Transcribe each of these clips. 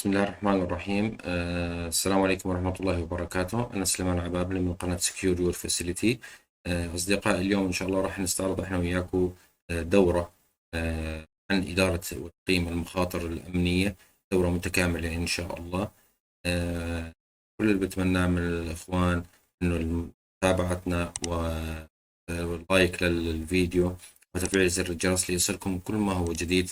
بسم الله الرحمن الرحيم. السلام عليكم ورحمة الله وبركاته. أنا سليمان عبابلي من قناة Secure Your Facility. أصدقائي، اليوم إن شاء الله راح نستعرض إحنا وياكم دورة عن إدارة وتقييم المخاطر الأمنية، دورة متكاملة إن شاء الله. كل اللي بتمناه من الإخوان إنه متابعتنا واللايك للفيديو وتفعيل زر الجرس ليصلكم كل ما هو جديد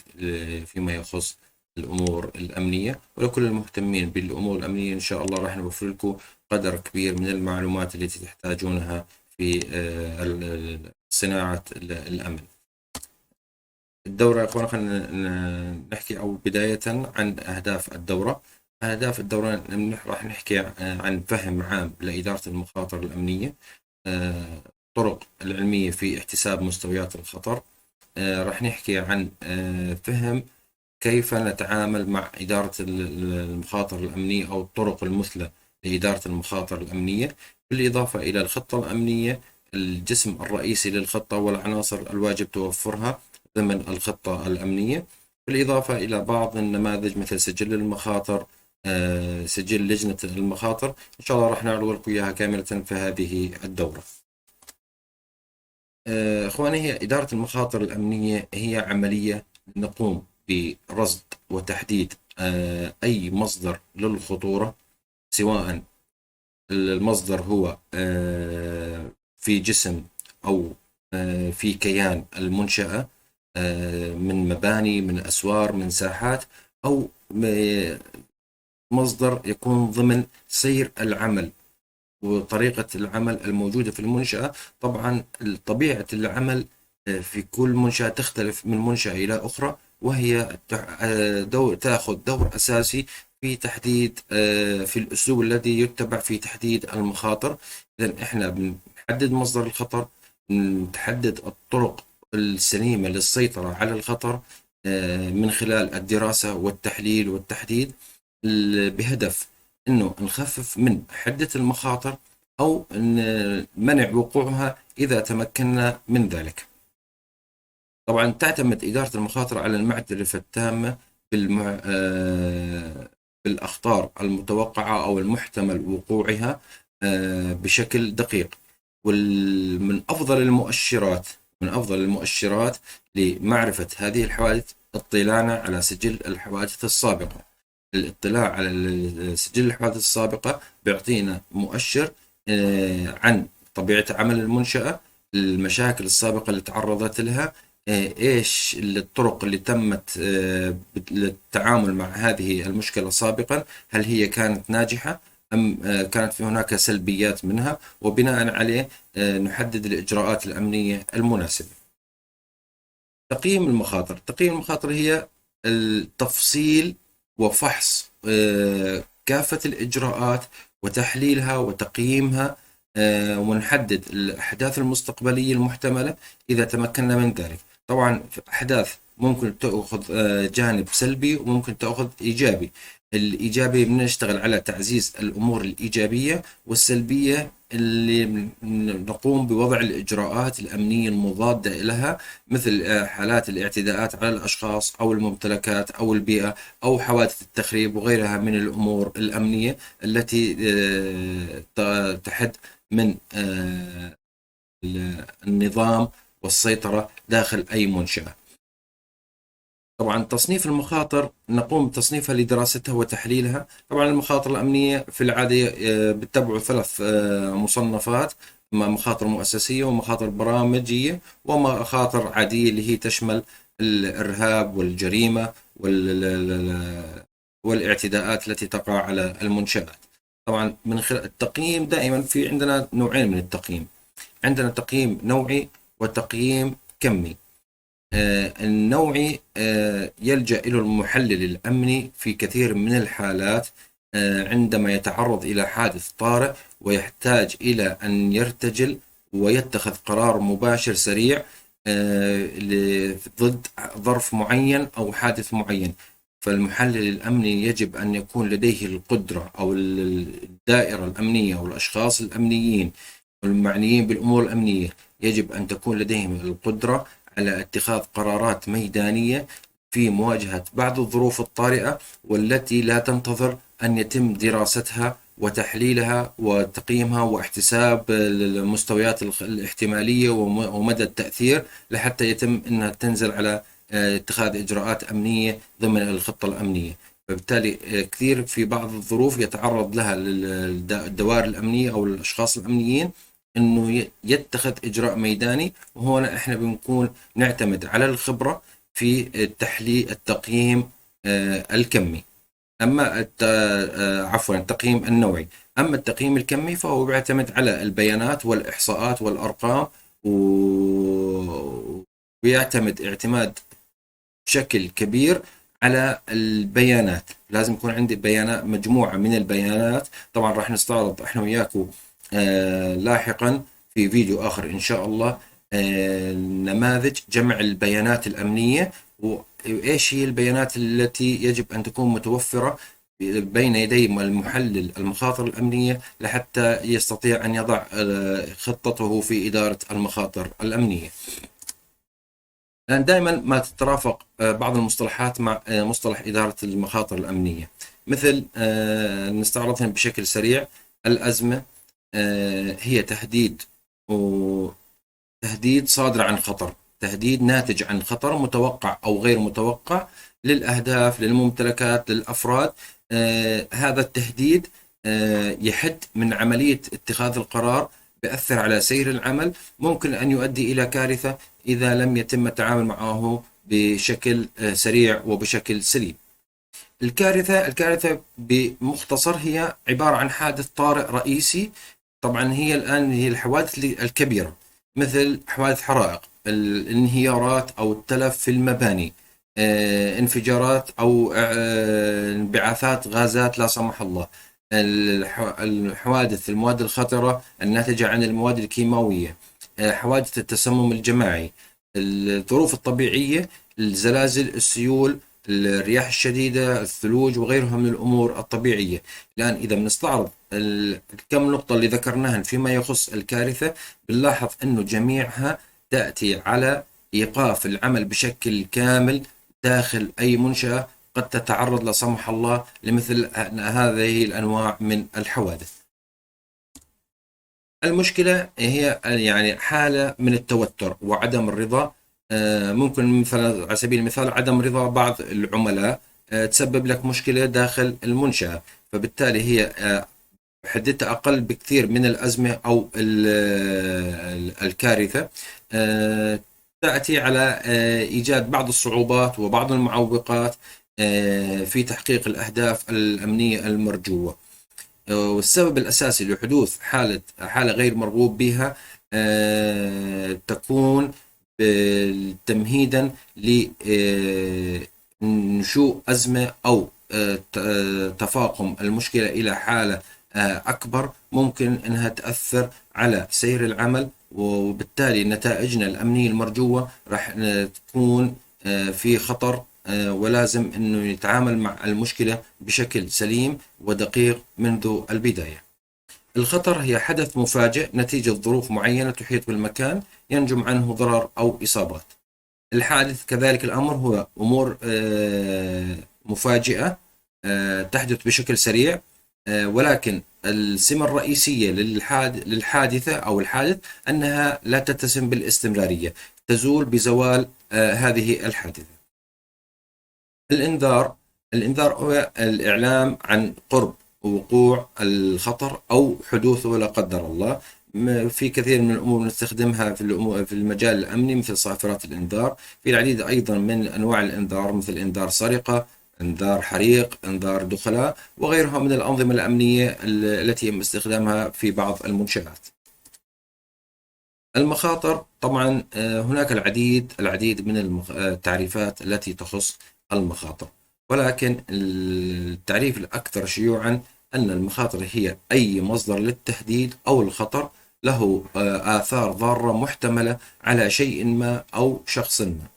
فيما يخص الأمور الأمنية. ولكل المهتمين بالأمور الأمنية إن شاء الله راح نوفر لكم قدر كبير من المعلومات التي تحتاجونها في صناعة الأمن. الدورة يا أخوان، خلينا نحكي أو بداية عن أهداف الدورة. أهداف الدورة راح نحكي عن فهم عام لإدارة المخاطر الأمنية، الطرق العلمية في احتساب مستويات الخطر. راح نحكي عن فهم كيف نتعامل مع إدارة المخاطر الأمنية أو الطرق المثلى لإدارة المخاطر الأمنية، بالإضافة إلى الخطة الأمنية، الجسم الرئيسي للخطة والعناصر الواجب توفرها ضمن الخطة الأمنية، بالإضافة إلى بعض النماذج مثل سجل المخاطر، سجل لجنة المخاطر. إن شاء الله راح نعرض لكم إياها كاملة في هذه الدورة. إخواني، هي إدارة المخاطر الأمنية هي عملية نقوم برصد وتحديد أي مصدر للخطورة، سواء المصدر هو في جسم أو في كيان المنشأة، من مباني، من أسوار، من ساحات، أو مصدر يكون ضمن سير العمل وطريقة العمل الموجودة في المنشأة. طبعا طبيعة العمل في كل منشأة تختلف من منشأة إلى أخرى، وهي تأخذ دور أساسي في تحديد في الأسلوب الذي يتبع في تحديد المخاطر. إذن إحنا بنحدد مصدر الخطر، نحدد الطرق السليمة للسيطرة على الخطر من خلال الدراسة والتحليل والتحديد، بهدف إنه نخفف من حدة المخاطر أو منع وقوعها إذا تمكنا من ذلك. طبعا تعتمد إدارة المخاطر على المعرفة التامة بالأخطار المتوقعة أو المحتمل وقوعها بشكل دقيق. ومن أفضل المؤشرات لمعرفة هذه الحوادث اطلاعنا على سجل الحوادث السابقة. الاطلاع على سجل الحوادث السابقة بيعطينا مؤشر عن طبيعة عمل المنشأة، المشاكل السابقة اللي تعرضت لها، إيش الطرق اللي تمت للتعامل مع هذه المشكلة سابقا، هل هي كانت ناجحة أم كانت في هناك سلبيات منها، وبناء عليه نحدد الإجراءات الأمنية المناسبة. تقييم المخاطر هي التفصيل وفحص كافة الإجراءات وتحليلها وتقييمها، ونحدد الأحداث المستقبلية المحتملة إذا تمكنا من ذلك. طبعا أحداث ممكن تأخذ جانب سلبي وممكن تأخذ إيجابي. الإيجابي بنشتغل على تعزيز الأمور الإيجابية، والسلبية اللي نقوم بوضع الإجراءات الأمنية المضادة لها، مثل حالات الاعتداءات على الأشخاص أو الممتلكات أو البيئة أو حوادث التخريب وغيرها من الأمور الأمنية التي تحد من النظام والسيطرة داخل أي منشأة. طبعا تصنيف المخاطر نقوم بتصنيفها لدراستها وتحليلها. طبعا المخاطر الأمنية في العادة بتتبع 3 مصنفات: مخاطر مؤسسية، ومخاطر برامجية، ومخاطر عادية اللي هي تشمل الإرهاب والجريمة والاعتداءات التي تقع على المنشآت. طبعا من خلال التقييم دائما في عندنا نوعين من التقييم: عندنا تقييم نوعي وتقييم كمي. النوعي يلجأ إلى المحلل الأمني في كثير من الحالات عندما يتعرض إلى حادث طارئ ويحتاج إلى أن يرتجل ويتخذ قرار مباشر سريع ضد ظرف معين أو حادث معين. فالمحلل الأمني يجب أن يكون لديه القدرة، أو الدائرة الأمنية أو الأشخاص الأمنيين والمعنيين بالأمور الأمنية يجب أن تكون لديهم القدرة على اتخاذ قرارات ميدانية في مواجهة بعض الظروف الطارئة والتي لا تنتظر أن يتم دراستها وتحليلها وتقييمها واحتساب المستويات الاحتمالية ومدى التأثير لحتى يتم أنها تنزل على اتخاذ إجراءات أمنية ضمن الخطة الأمنية. فبالتالي كثير في بعض الظروف يتعرض لها الدوائر الأمنية أو الأشخاص الأمنيين أنه يتخذ إجراء ميداني، وهنا إحنا بنكون نعتمد على الخبرة في التحليل التقييم الكمي. أما عفوا التقييم النوعي. أما التقييم الكمي فهو بيعتمد على البيانات والإحصاءات والأرقام، ويعتمد اعتماد بشكل كبير على البيانات. لازم يكون عندي بيانات، مجموعة من البيانات. طبعا راح نستعرض احنا وياكم لاحقا في فيديو آخر إن شاء الله نماذج جمع البيانات الأمنية، وإيش هي البيانات التي يجب أن تكون متوفرة بين يدي المحلل المخاطر الأمنية لحتى يستطيع أن يضع خطته في إدارة المخاطر الأمنية. لأن دائما ما تترافق بعض المصطلحات مع مصطلح إدارة المخاطر الأمنية، مثل نستعرضهم بشكل سريع. الأزمة هي تهديد صادر عن خطر، تهديد ناتج عن خطر متوقع أو غير متوقع للأهداف، للممتلكات، للأفراد. هذا التهديد يحد من عملية اتخاذ القرار، بأثر على سير العمل، ممكن أن يؤدي إلى كارثة إذا لم يتم التعامل معه بشكل سريع وبشكل سليم. الكارثة بمختصر هي عبارة عن حادث طارئ رئيسي. طبعا هي الحوادث الكبيرة، مثل حوادث حرائق، الانهيارات أو التلف في المباني، انفجارات أو انبعاثات غازات لا سمح الله، الحوادث المواد الخطرة الناتجة عن المواد الكيماوية، حوادث التسمم الجماعي، الظروف الطبيعية، الزلازل، السيول، الرياح الشديدة، الثلوج وغيرها من الأمور الطبيعية. الآن إذا بنستعرض الكم نقطة اللي ذكرناها فيما يخص الكارثة، بنلاحظ أنه جميعها تأتي على إيقاف العمل بشكل كامل داخل أي منشأة قد تتعرض لا سمح الله لمثل هذه الأنواع من الحوادث. المشكلة هي يعني حالة من التوتر وعدم الرضا. ممكن مثلا على سبيل المثال عدم رضا بعض العملاء تسبب لك مشكلة داخل المنشأة، فبالتالي هي حدتها أقل بكثير من الأزمة أو الكارثة. تأتي على إيجاد بعض الصعوبات وبعض المعوقات في تحقيق الأهداف الأمنية المرجوة. والسبب الأساسي لحدوث حالة غير مرغوب بها تكون تمهيدا لنشوء أزمة أو تفاقم المشكلة إلى حالة أكبر، ممكن أنها تأثر على سير العمل، وبالتالي نتائجنا الأمنية المرجوة راح تكون في خطر. ولازم أنه يتعامل مع المشكلة بشكل سليم ودقيق منذ البداية. الخطر هي حدث مفاجئ نتيجة ظروف معينة تحيط بالمكان ينجم عنه ضرر أو إصابات. الحادث كذلك الأمر هو أمور مفاجئة تحدث بشكل سريع، ولكن السمة الرئيسية للحادثة أو الحادث أنها لا تتسم بالاستمرارية، تزول بزوال هذه الحادثة. الإنذار هو الإعلام عن قرب وقوع الخطر أو حدوثه لا قدر الله. في كثير من الأمور نستخدمها في المجال الأمني، مثل صافرات الإنذار. في العديد أيضا من أنواع الإنذار، مثل إنذار سرقة، إنذار حريق، إنذار دخلاء، وغيرها من الأنظمة الأمنية التي يتم استخدامها في بعض المنشآت. المخاطر طبعا هناك العديد من التعريفات التي تخص المخاطر، ولكن التعريف الأكثر شيوعا أن المخاطر هي أي مصدر للتهديد أو الخطر له آثار ضارة محتملة على شيء ما أو شخص ما.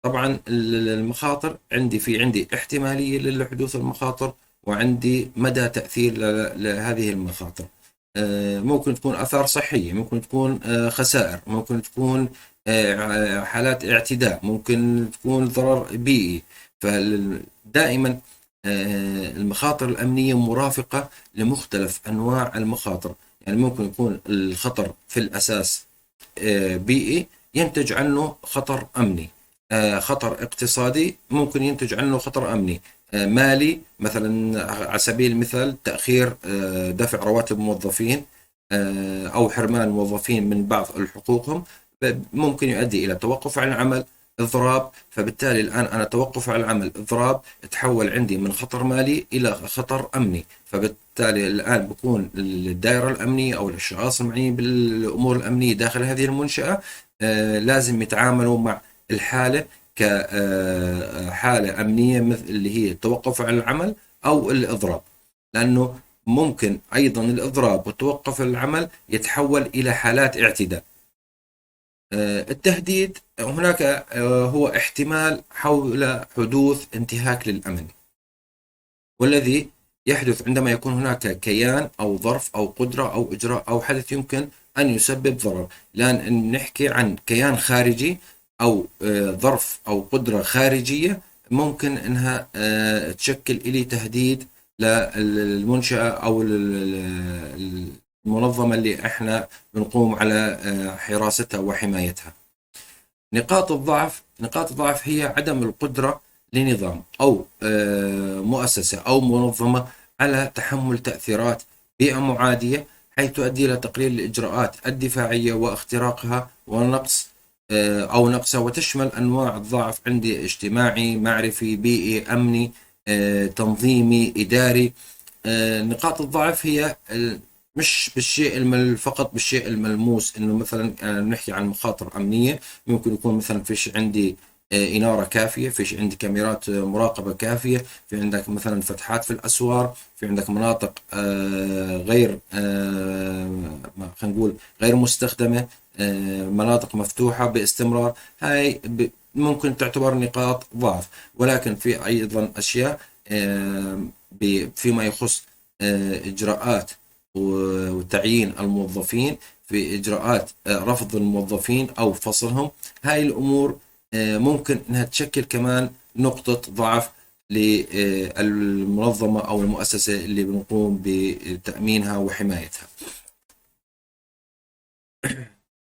طبعا المخاطر عندي احتمالية لحدوث المخاطر، وعندي مدى تأثير لهذه المخاطر. ممكن تكون آثار صحية، ممكن تكون خسائر، ممكن تكون حالات اعتداء، ممكن تكون ضرر بيئي. فدائما المخاطر الأمنية مرافقة لمختلف أنواع المخاطر. يعني ممكن يكون الخطر في الأساس بيئي، ينتج عنه خطر أمني. خطر اقتصادي ممكن ينتج عنه خطر أمني. مالي مثلا، على سبيل المثال تأخير دفع رواتب موظفين، أو حرمان الموظفين من بعض حقوقهم، ممكن يؤدي إلى توقف عن العمل، إضراب. فبالتالي الآن أنا توقف عن العمل، إضراب، تحول عندي من خطر مالي إلى خطر أمني. فبالتالي الآن بكون الدائرة الأمنية أو الأشخاص المعنيين بالأمور الأمنية داخل هذه المنشأة لازم يتعاملوا مع الحالة كحالة أمنية، مثل اللي هي التوقف عن العمل أو الإضراب. لأنه ممكن أيضا الإضراب وتوقف العمل يتحول إلى حالات اعتداء. التهديد هناك هو احتمال حول حدوث انتهاك للأمن، والذي يحدث عندما يكون هناك كيان أو ظرف أو قدرة أو إجراء أو حدث يمكن أن يسبب ضرر. لأن نحكي عن كيان خارجي أو ظرف أو قدرة خارجية، ممكن أنها تشكل إلي تهديد للمنشأة أو المنظمة اللي احنا بنقوم على حراستها وحمايتها. نقاط الضعف هي عدم القدرة لنظام أو مؤسسة أو منظمة على تحمل تأثيرات بيئة معادية، حيث تؤدي إلى تقليل الإجراءات الدفاعية واختراقها ونقص أو نقصها. وتشمل أنواع الضعف عندي: اجتماعي، معرفي، بيئي، أمني، تنظيمي، إداري. نقاط الضعف هي مش بالشيء فقط بالشيء الملموس، انه مثلا نحكي عن مخاطر امنيه، ممكن يكون مثلا فيش عندي اناره كافيه، فيش عندي كاميرات مراقبه كافيه، في عندك مثلا فتحات في الاسوار، في عندك مناطق غير خلينا نقول غير مستخدمه، مناطق مفتوحه باستمرار. هاي ممكن تعتبر نقاط ضعف. ولكن في ايضا اشياء فيما يخص اجراءات وتعيين الموظفين، في إجراءات رفض الموظفين أو فصلهم. هاي الأمور ممكن أنها تشكل كمان نقطة ضعف للمنظمة أو المؤسسة اللي بنقوم بتأمينها وحمايتها.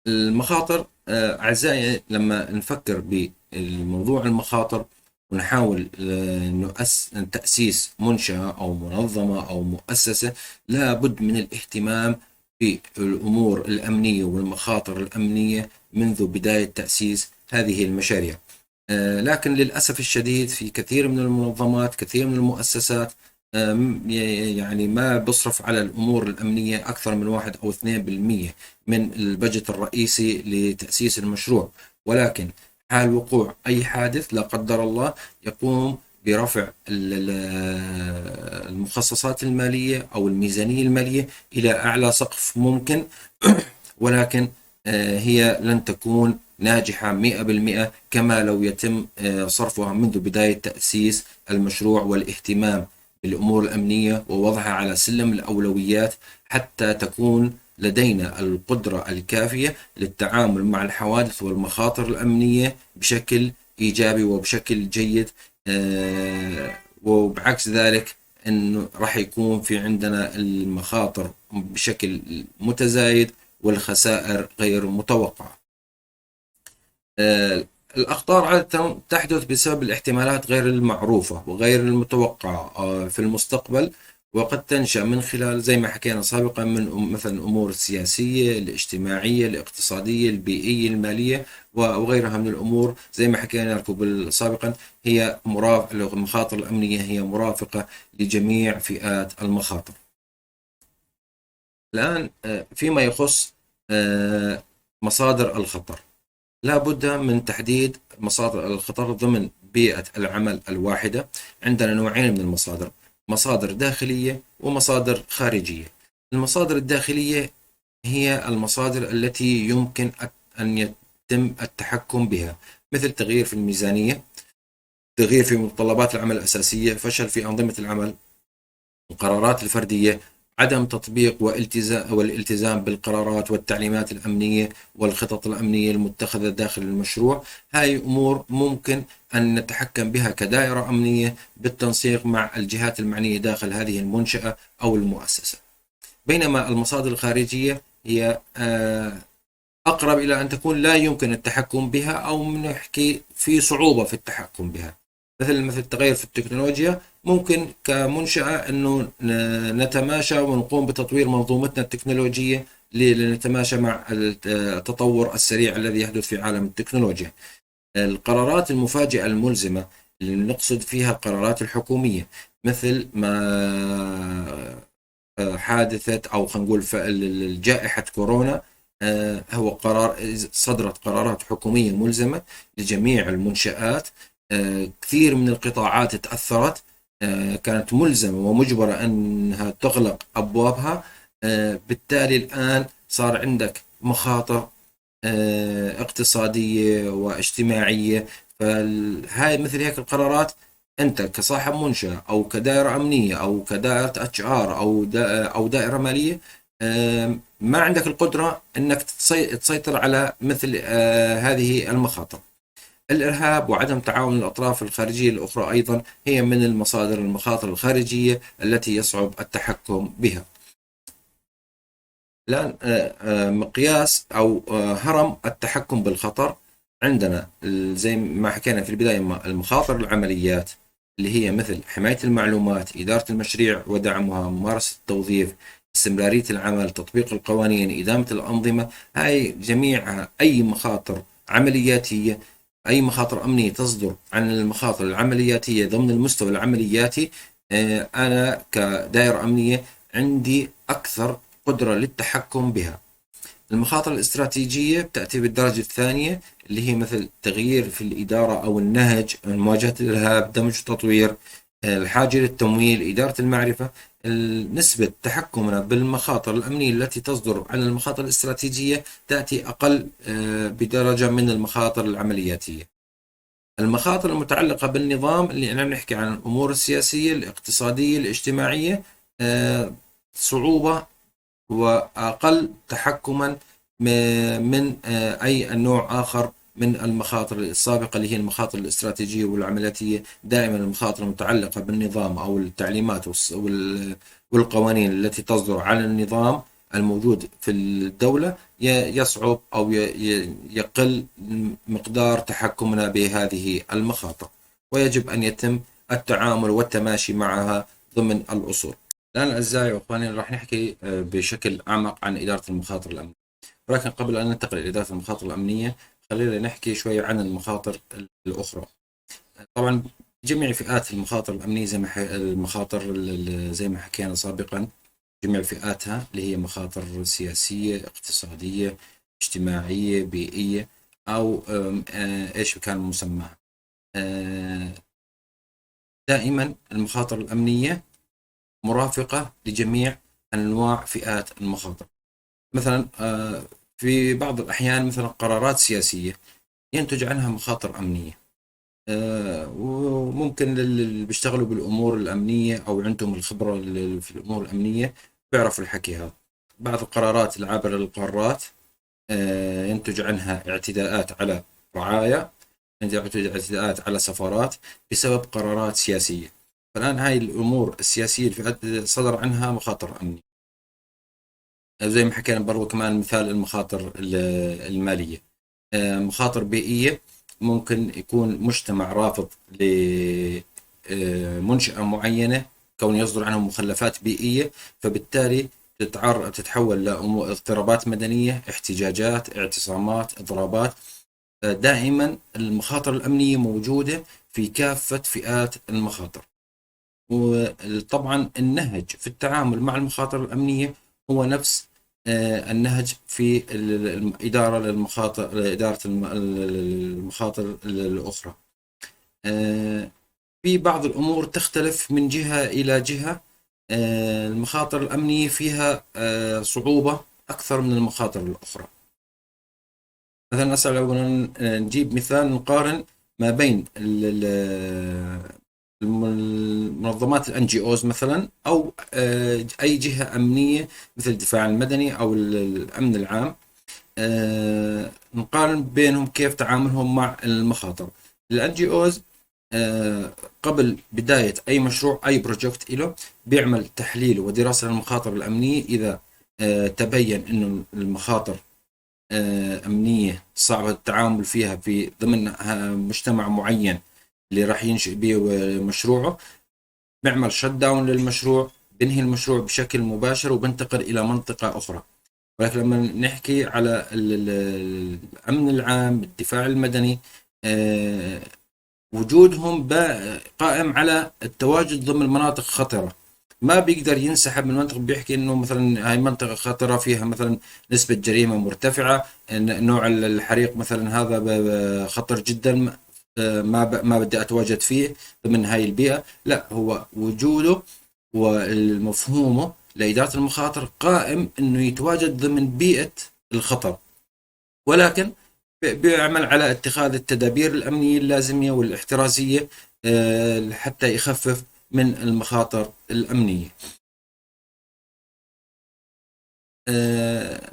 المخاطر أعزائي، لما نفكر بالموضوع المخاطر ونحاول تأسيس منشأة أو منظمة أو مؤسسة، لابد من الاهتمام بالأمور الأمنية والمخاطر الأمنية منذ بداية تأسيس هذه المشاريع. لكن للأسف الشديد في كثير من المنظمات، كثير من المؤسسات يعني ما بصرف على الأمور الأمنية أكثر من 1 أو 2% من البجت الرئيسي لتأسيس المشروع. ولكن حال وقوع أي حادث لا قدر الله، يقوم برفع المخصصات المالية أو الميزانية المالية إلى أعلى سقف ممكن، ولكن هي لن تكون ناجحة 100% كما لو يتم صرفها منذ بداية تأسيس المشروع والاهتمام بالأمور الأمنية ووضعها على سلم الأولويات، حتى تكون لدينا القدرة الكافية للتعامل مع الحوادث والمخاطر الأمنية بشكل إيجابي وبشكل جيد. وبعكس ذلك أنه راح يكون في عندنا المخاطر بشكل متزايد والخسائر غير متوقعة. الأخطار عادة تحدث بسبب الاحتمالات غير المعروفة وغير المتوقعة في المستقبل، وقد تنشأ من خلال زي ما حكينا سابقا من مثلا الأمور السياسية، الاجتماعية، الاقتصادية، البيئية، المالية وغيرها من الأمور. زي ما حكينا لكم سابقا، هي المخاطر الأمنية هي مرافقة لجميع فئات المخاطر. الآن فيما يخص مصادر الخطر، لا بد من تحديد مصادر الخطر ضمن بيئة العمل الواحدة. عندنا نوعين من المصادر: مصادر داخلية ومصادر خارجية. المصادر الداخلية هي المصادر التي يمكن أن يتم التحكم بها، مثل تغيير في الميزانية، تغيير في متطلبات العمل الأساسية، فشل في أنظمة العمل، القرارات الفردية، عدم تطبيق والالتزام بالقرارات والتعليمات الأمنية والخطط الأمنية المتخذة داخل المشروع. هاي أمور ممكن أن نتحكم بها كدائرة أمنية بالتنسيق مع الجهات المعنية داخل هذه المنشأة أو المؤسسة. بينما المصادر الخارجية هي أقرب إلى أن تكون لا يمكن التحكم بها، أو نحكي في صعوبة في التحكم بها. مثل التغير في التكنولوجيا، ممكن كمنشأة أنه نتماشى ونقوم بتطوير منظومتنا التكنولوجية لنتماشى مع التطور السريع الذي يحدث في عالم التكنولوجيا. القرارات المفاجئة الملزمة اللي نقصد فيها القرارات الحكومية، مثل ما حادثة أو خلينا نقول جائحة كورونا، هو صدرت قرارات حكومية ملزمة لجميع المنشآت. كثير من القطاعات تأثرت، كانت ملزمة ومجبرة أنها تغلق أبوابها. بالتالي الآن صار عندك مخاطر اقتصادية واجتماعية. فهاي مثل هيك القرارات، أنت كصاحب منشأة أو كدائرة أمنية أو كدائرة اتش ار أو دائرة مالية، ما عندك القدرة أنك تسيطر على مثل هذه المخاطر. الإرهاب وعدم تعاون الأطراف الخارجية الأخرى أيضا هي من المخاطر الخارجية التي يصعب التحكم بها. الآن مقياس أو هرم التحكم بالخطر عندنا زي ما حكينا في البداية، المخاطر العمليات اللي هي مثل حماية المعلومات، إدارة المشاريع ودعمها، ممارسة التوظيف، استمرارية العمل، تطبيق القوانين، إدامة الأنظمة. هاي جميعها أي مخاطر عملياتية، أي مخاطر أمنية تصدر عن المخاطر العملياتية ضمن المستوى العملياتي. أنا كدائرة أمنية عندي أكثر قدرة للتحكم بها. المخاطر الاستراتيجية بتأتي بالدرجة الثانية، اللي هي مثل تغيير في الإدارة أو النهج، مواجهة الإرهاب، دمج التطوير، الحاجة للتمويل، إدارة المعرفة. نسبة تحكمنا بالمخاطر الأمنية التي تصدر عن المخاطر الاستراتيجية تأتي أقل بدرجة من المخاطر العملياتية. المخاطر المتعلقة بالنظام اللي أنا بنحكي عن الأمور السياسية، الاقتصادية، الاجتماعية، صعوبة وأقل تحكما من أي نوع آخر من المخاطر السابقة اللي هي المخاطر الاستراتيجية والعملياتية. دائما المخاطر المتعلقة بالنظام أو التعليمات والقوانين التي تصدر عن النظام الموجود في الدولة يصعب أو يقل مقدار تحكمنا بهذه المخاطر، ويجب أن يتم التعامل والتماشي معها ضمن الأصول. الآن أعزائي وأخواني راح نحكي بشكل أعمق عن إدارة المخاطر الأمنية، ولكن قبل أن ننتقل إلى إدارة المخاطر الأمنية خلينا نحكي شوي عن المخاطر الأخرى. طبعا جميع فئات المخاطر الأمنية زي ما حكينا سابقا، جميع فئاتها اللي هي مخاطر سياسية، اقتصادية، اجتماعية، بيئية، أو إيش كان مسماها. دائما المخاطر الأمنية مرافقة لجميع أنواع فئات المخاطر. مثلا في بعض الأحيان مثلا قرارات سياسية ينتج عنها مخاطر أمنية، وممكن اللي بيشتغلوا بالأمور الأمنية أو عندهم الخبرة في الأمور الأمنية بيعرفوا الحكي هذا. بعض القرارات العابرة للقارات ينتج عنها اعتداءات على رعايا، اعتداءات على سفارات بسبب قرارات سياسية. فالآن هاي الأمور السياسية اللي صدر عنها مخاطر أمنية. زي ما حكينا برضو كمان مثال المخاطر المالية. مخاطر بيئية، ممكن يكون مجتمع رافض لمنشأة معينة كون يصدر عنهم مخلفات بيئية، فبالتالي تتحول لاضطرابات مدنية، احتجاجات، اعتصامات، إضرابات. دائما المخاطر الأمنية موجودة في كافة فئات المخاطر. وطبعا النهج في التعامل مع المخاطر الأمنية هو نفس النهج في الإدارة إدارة المخاطر الأخرى. في بعض الأمور تختلف من جهة إلى جهة. المخاطر الأمنية فيها صعوبة أكثر من المخاطر الأخرى. مثلا لو نجيب مثال نقارن ما بين المنظمات الان جي اوز مثلا، او اي جهه امنيه مثل الدفاع المدني او الامن العام. نقارن بينهم كيف تعاملهم مع المخاطر. الان جي اوز قبل بداية أي مشروع، أي بروجكت له، بيعمل تحليل ودراسة للمخاطر الأمنية. إذا تبين أنه المخاطر أمنية صعب التعامل فيها في ضمن مجتمع معين اللي راح ينشئ به مشروعه، بيعمل شت داون للمشروع، بنهي المشروع بشكل مباشر وبنتقل إلى منطقة أخرى. ولكن لما نحكي على الأمن العام، الدفاع المدني، وجودهم قائم على التواجد ضمن مناطق خطرة. ما بيقدر ينسحب من منطقة بيحكي انه مثلا هاي منطقة خطرة فيها مثلا نسبة جريمة مرتفعة، نوع الحريق مثلا هذا خطر جدا، ما بدي اتواجد فيه ضمن هاي البيئة. لا، هو وجوده ومفهومه لإدارة المخاطر قائم انه يتواجد ضمن بيئة الخطر، ولكن بيعمل على اتخاذ التدابير الأمنية اللازمة والاحترازية حتى يخفف من المخاطر الأمنية.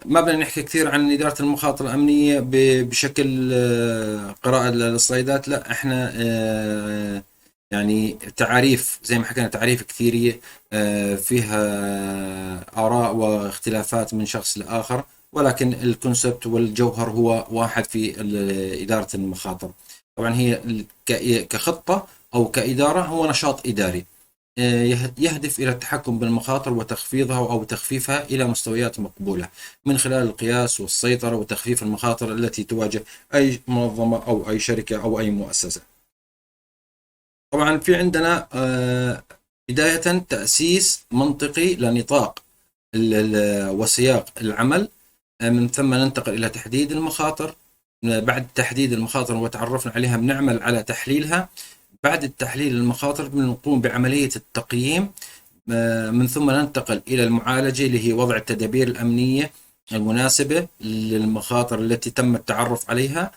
ما بدنا نحكي كثير عن إدارة المخاطر الأمنية بشكل قراءة للسلايدات. لا، احنا يعني تعاريف زي ما حكينا، تعاريف كثيرية فيها آراء واختلافات من شخص لآخر، ولكن الكونسبت والجوهر هو واحد في إدارة المخاطر. طبعا هي كخطة أو كإدارة هو نشاط إداري يهدف إلى التحكم بالمخاطر وتخفيضها أو تخفيفها إلى مستويات مقبولة من خلال القياس والسيطرة وتخفيف المخاطر التي تواجه أي منظمة أو أي شركة أو أي مؤسسة. طبعا في عندنا بداية تأسيس منطقي لنطاق وسياق العمل، من ثم ننتقل إلى تحديد المخاطر. بعد تحديد المخاطر وتعرفنا عليها بنعمل على تحليلها. بعد التحليل المخاطر بنقوم بعملية التقييم، من ثم ننتقل إلى المعالجة اللي هي وضع التدابير الأمنية المناسبة للمخاطر التي تم التعرف عليها،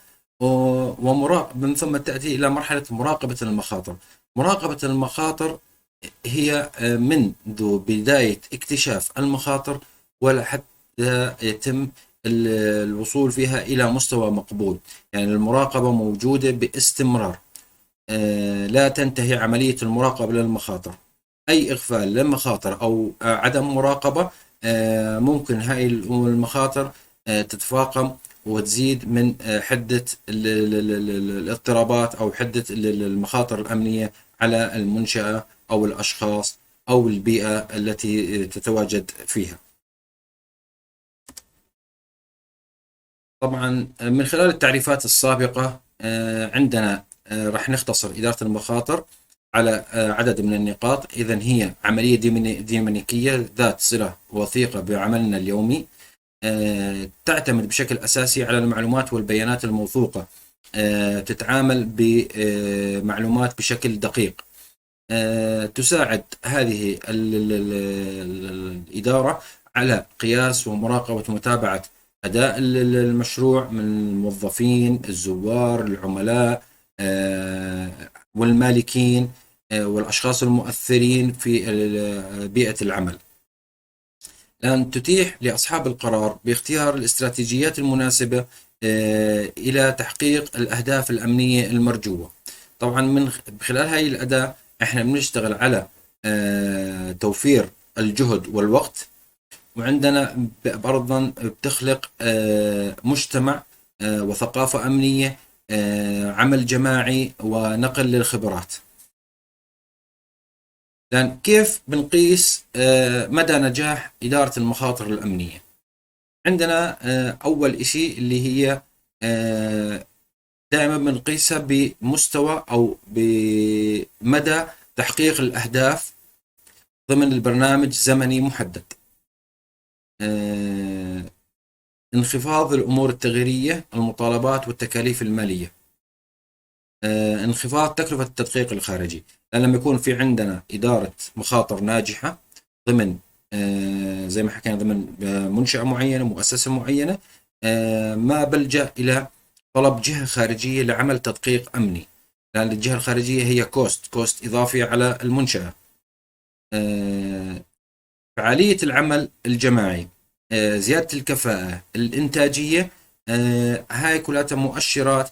من ثم تأتي إلى مرحلة مراقبة المخاطر. مراقبة المخاطر هي منذ بداية اكتشاف المخاطر ولحتى يتم الوصول فيها إلى مستوى مقبول. يعني المراقبة موجودة باستمرار، لا تنتهي عملية المراقبة للمخاطر. أي إغفال للمخاطر أو عدم مراقبة ممكن هاي المخاطر تتفاقم وتزيد من حدة الاضطرابات أو حدة المخاطر الأمنية على المنشأة أو الأشخاص أو البيئة التي تتواجد فيها. طبعا من خلال التعريفات السابقة عندنا راح نختصر إدارة المخاطر على عدد من النقاط. إذا هي عملية ديناميكية ذات صلة وثيقة بعملنا اليومي، تعتمد بشكل أساسي على المعلومات والبيانات الموثوقة، تتعامل بمعلومات بشكل دقيق، تساعد هذه الإدارة على قياس ومراقبة ومتابعة أداء المشروع من الموظفين، الزوار، العملاء، والمالكين، والأشخاص المؤثرين في بيئة العمل، لأن تتيح لأصحاب القرار باختيار الاستراتيجيات المناسبة إلى تحقيق الأهداف الأمنية المرجوة. طبعا من خلال هذه الأداة احنا بنشتغل على توفير الجهد والوقت، وعندنا أيضا بتخلق مجتمع وثقافة أمنية، عمل جماعي ونقل للخبرات. لأن كيف بنقيس مدى نجاح إدارة المخاطر الأمنية؟ عندنا أول إشي اللي هي دائما بنقيسها بمستوى أو بمدى تحقيق الأهداف ضمن البرنامج زمني محدد. انخفاض الأمور التغييرية، المطالبات والتكاليف المالية، انخفاض تكلفة التدقيق الخارجي. لأن لما يكون في عندنا إدارة مخاطر ناجحة ضمن زي ما حكينا ضمن منشأة معينة، مؤسسة معينة، ما بلجأ إلى طلب جهة خارجية لعمل تدقيق أمني. لأن الجهة الخارجية هي كوست إضافي على المنشأة. فعالية العمل الجماعي، زيادة الكفاءة، الإنتاجية، هاي كلها مؤشرات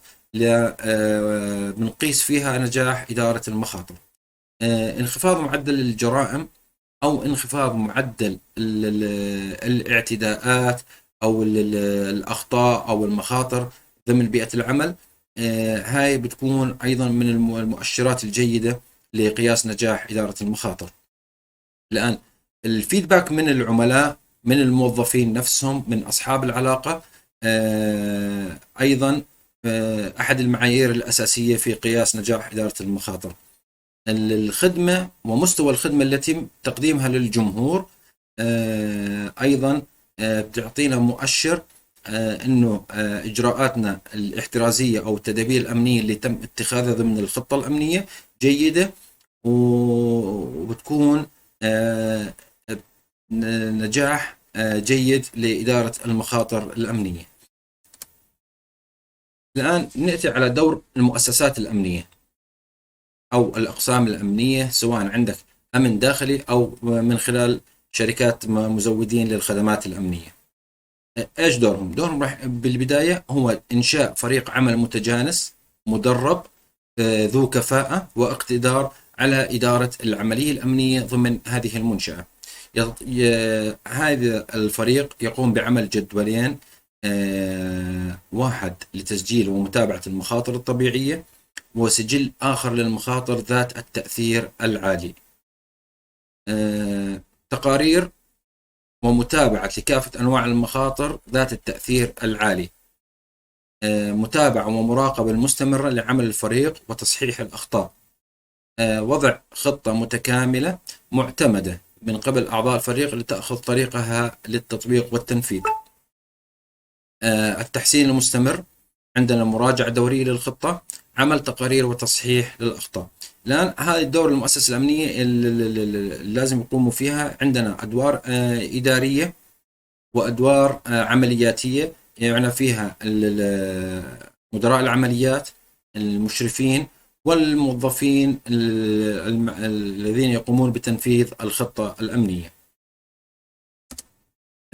بنقيس فيها نجاح إدارة المخاطر. انخفاض معدل الجرائم أو انخفاض معدل الاعتداءات أو الأخطاء أو المخاطر ضمن بيئة العمل، هاي بتكون أيضا من المؤشرات الجيدة لقياس نجاح إدارة المخاطر. الآن الفيدباك من العملاء، من الموظفين نفسهم، من أصحاب العلاقة، أيضا أحد المعايير الأساسية في قياس نجاح إدارة المخاطر. الخدمة ومستوى الخدمة التي تقديمها للجمهور أيضا بتعطينا مؤشر أنه إجراءاتنا الاحترازية أو التدابير الأمنية اللي تم اتخاذها ضمن الخطة الأمنية جيدة، وبتكون نجاح جيد لإدارة المخاطر الأمنية. الآن نأتي على دور المؤسسات الأمنية أو الأقسام الأمنية، سواء عندك أمن داخلي أو من خلال شركات مزودين للخدمات الأمنية. إيش دورهم؟ دورهم راح بالبداية هو إنشاء فريق عمل متجانس مدرب ذو كفاءة واقتدار على إدارة العملية الأمنية ضمن هذه المنشأة. هذا الفريق يقوم بعمل جدولين، واحد لتسجيل ومتابعة المخاطر الطبيعية، وسجل آخر للمخاطر ذات التأثير العالي. تقارير ومتابعة لكافة أنواع المخاطر ذات التأثير العالي. متابعة ومراقبة المستمرة لعمل الفريق وتصحيح الأخطاء. وضع خطة متكاملة معتمدة من قبل أعضاء الفريق لتأخذ طريقها للتطبيق والتنفيذ. التحسين المستمر، عندنا مراجعة دورية للخطة، عمل تقارير وتصحيح للأخطاء. الآن هذه الدور المؤسسة الأمنية اللي لازم يقوموا فيها، عندنا أدوار إدارية وأدوار عملياتية، يعني فيها مدراء العمليات، المشرفين، والموظفين الذين يقومون بتنفيذ الخطة الأمنية.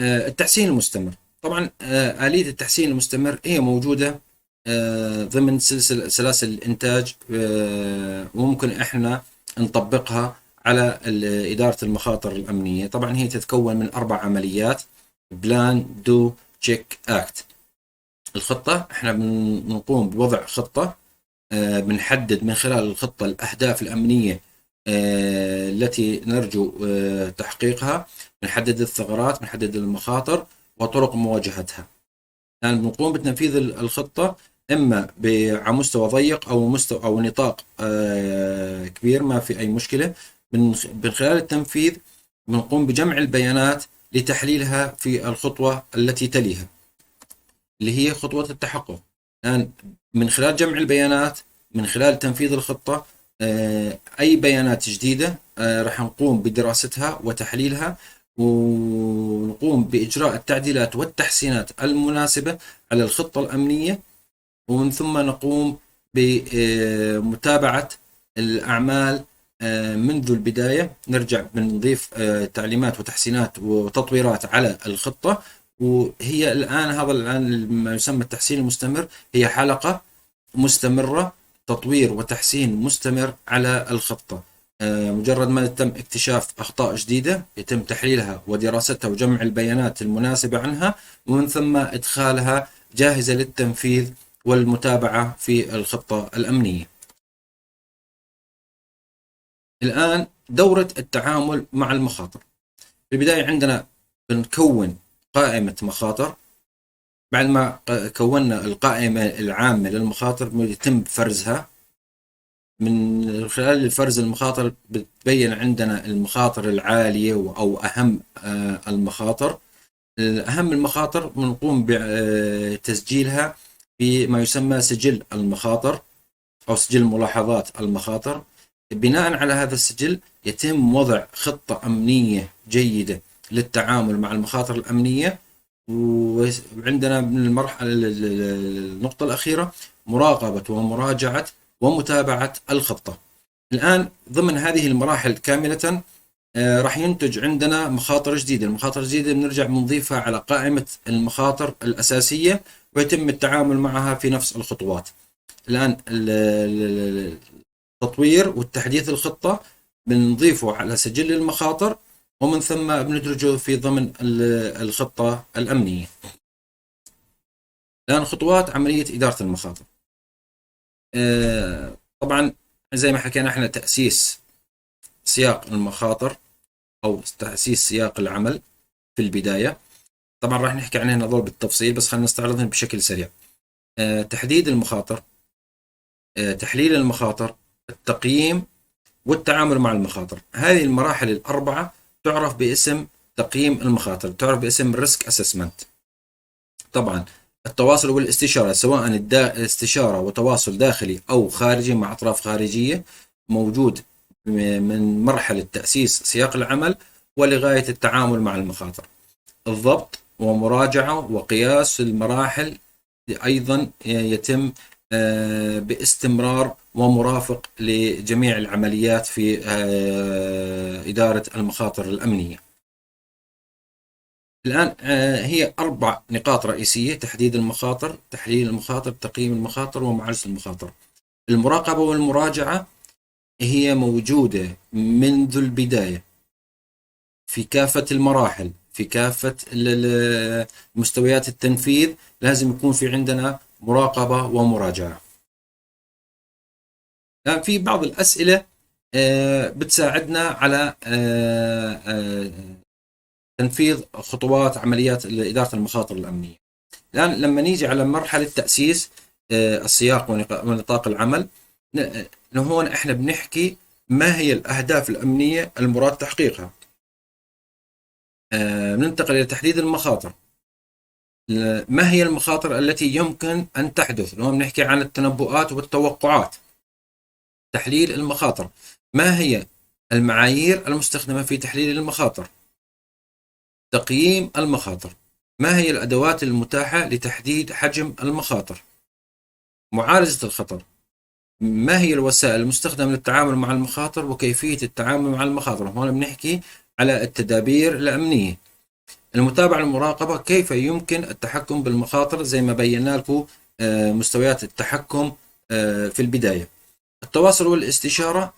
التحسين المستمر، طبعا آلية التحسين المستمر هي موجودة ضمن سلاسل الإنتاج، وممكن إحنا نطبقها على إدارة المخاطر الأمنية. طبعا هي تتكون من 4 عمليات: بلان، دو، تشيك، أكت. الخطة إحنا بنقوم بوضع خطة، بنحدد من خلال الخطة الأهداف الأمنية التي نرجو تحقيقها، بنحدد الثغرات، بنحدد المخاطر وطرق مواجهتها. يعني بنقوم بتنفيذ الخطة إما على مستوى ضيق أو مستوى أو نطاق كبير، ما في أي مشكلة. من خلال التنفيذ بنقوم بجمع البيانات لتحليلها في الخطوة التي تليها، اللي هي خطوة التحقق. الآن من خلال جمع البيانات، من خلال تنفيذ الخطة، أي بيانات جديدة راح نقوم بدراستها وتحليلها، ونقوم بإجراء التعديلات والتحسينات المناسبة على الخطة الأمنية، ومن ثم نقوم بمتابعة الأعمال منذ البداية. نرجع بنضيف تعليمات وتحسينات وتطويرات على الخطة، وهي الآن هذا الآن ما يسمى التحسين المستمر، هي حلقة مستمرة، تطوير وتحسين مستمر على الخطة. مجرد ما يتم اكتشاف أخطاء جديدة يتم تحليلها ودراستها وجمع البيانات المناسبة عنها، ومن ثم إدخالها جاهزة للتنفيذ والمتابعة في الخطة الأمنية. الآن دورة التعامل مع المخاطر. في البداية عندنا بنكون قائمة مخاطر. بعد ما كونا القائمة العامة للمخاطر يتم فرزها. من خلال فرز المخاطر بتبين عندنا المخاطر العالية أو أهم المخاطر. أهم المخاطر بنقوم بتسجيلها في ما يسمى سجل المخاطر أو سجل ملاحظات المخاطر. بناء على هذا السجل يتم وضع خطة أمنية جيدة للتعامل مع المخاطر الأمنية. وعندنا من المرحلة النقطة الأخيرة مراقبة ومراجعة ومتابعة الخطة. الآن ضمن هذه المراحل كاملة راح ينتج عندنا مخاطر جديدة. المخاطر الجديدة بنرجع بنضيفها على قائمة المخاطر الأساسية ويتم التعامل معها في نفس الخطوات. الآن التطوير والتحديث الخطة بنضيفه على سجل المخاطر، ومن ثم بندرجه في ضمن الخطة الأمنية. الآن خطوات عملية إدارة المخاطر. طبعا زي ما حكينا احنا تأسيس سياق المخاطر أو تأسيس سياق العمل في البداية. طبعا راح نحكي عنهن هذول بالتفصيل، بس خلينا نستعرضهم بشكل سريع. تحديد المخاطر، تحليل المخاطر، التقييم، والتعامل مع المخاطر. هذه المراحل الأربعة تعرف باسم تقييم المخاطر، تعرف باسم ريسك أسسمنت. طبعا التواصل والاستشارة، سواء استشارة وتواصل داخلي أو خارجي مع أطراف خارجية، موجود من مرحلة تأسيس سياق العمل ولغاية التعامل مع المخاطر. الضبط ومراجعة وقياس المراحل أيضا يتم باستمرار ومرافق لجميع العمليات في إدارة المخاطر الأمنية. الآن هي 4 نقاط رئيسية: تحديد المخاطر، تحليل المخاطر، تقييم المخاطر، ومعالجة المخاطر. المراقبة والمراجعة هي موجودة منذ البداية في كافة المراحل، في كافة مستويات التنفيذ. لازم يكون في عندنا مراقبة ومراجعة. الآن في بعض الأسئلة بتساعدنا على تنفيذ خطوات عمليات إدارة المخاطر الأمنية. الآن لما نيجي على مرحلة تأسيس السياق ونطاق العمل، هون احنا بنحكي ما هي الأهداف الأمنية المراد تحقيقها. ننتقل إلى تحديد المخاطر. ما هي المخاطر التي يمكن أن تحدث؟ اليوم نحكي عن التنبؤات والتوقعات. تحليل المخاطر، ما هي المعايير المستخدمة في تحليل المخاطر؟ تقييم المخاطر، ما هي الأدوات المتاحة لتحديد حجم المخاطر؟ معالجة الخطر، ما هي الوسائل المستخدمة للتعامل مع المخاطر وكيفية التعامل مع المخاطر؟ هون بنحكي على التدابير الأمنية. المتابعة المراقبة، كيف يمكن التحكم بالمخاطر زي ما بينا لكم مستويات التحكم في البداية. التواصل والاستشارة،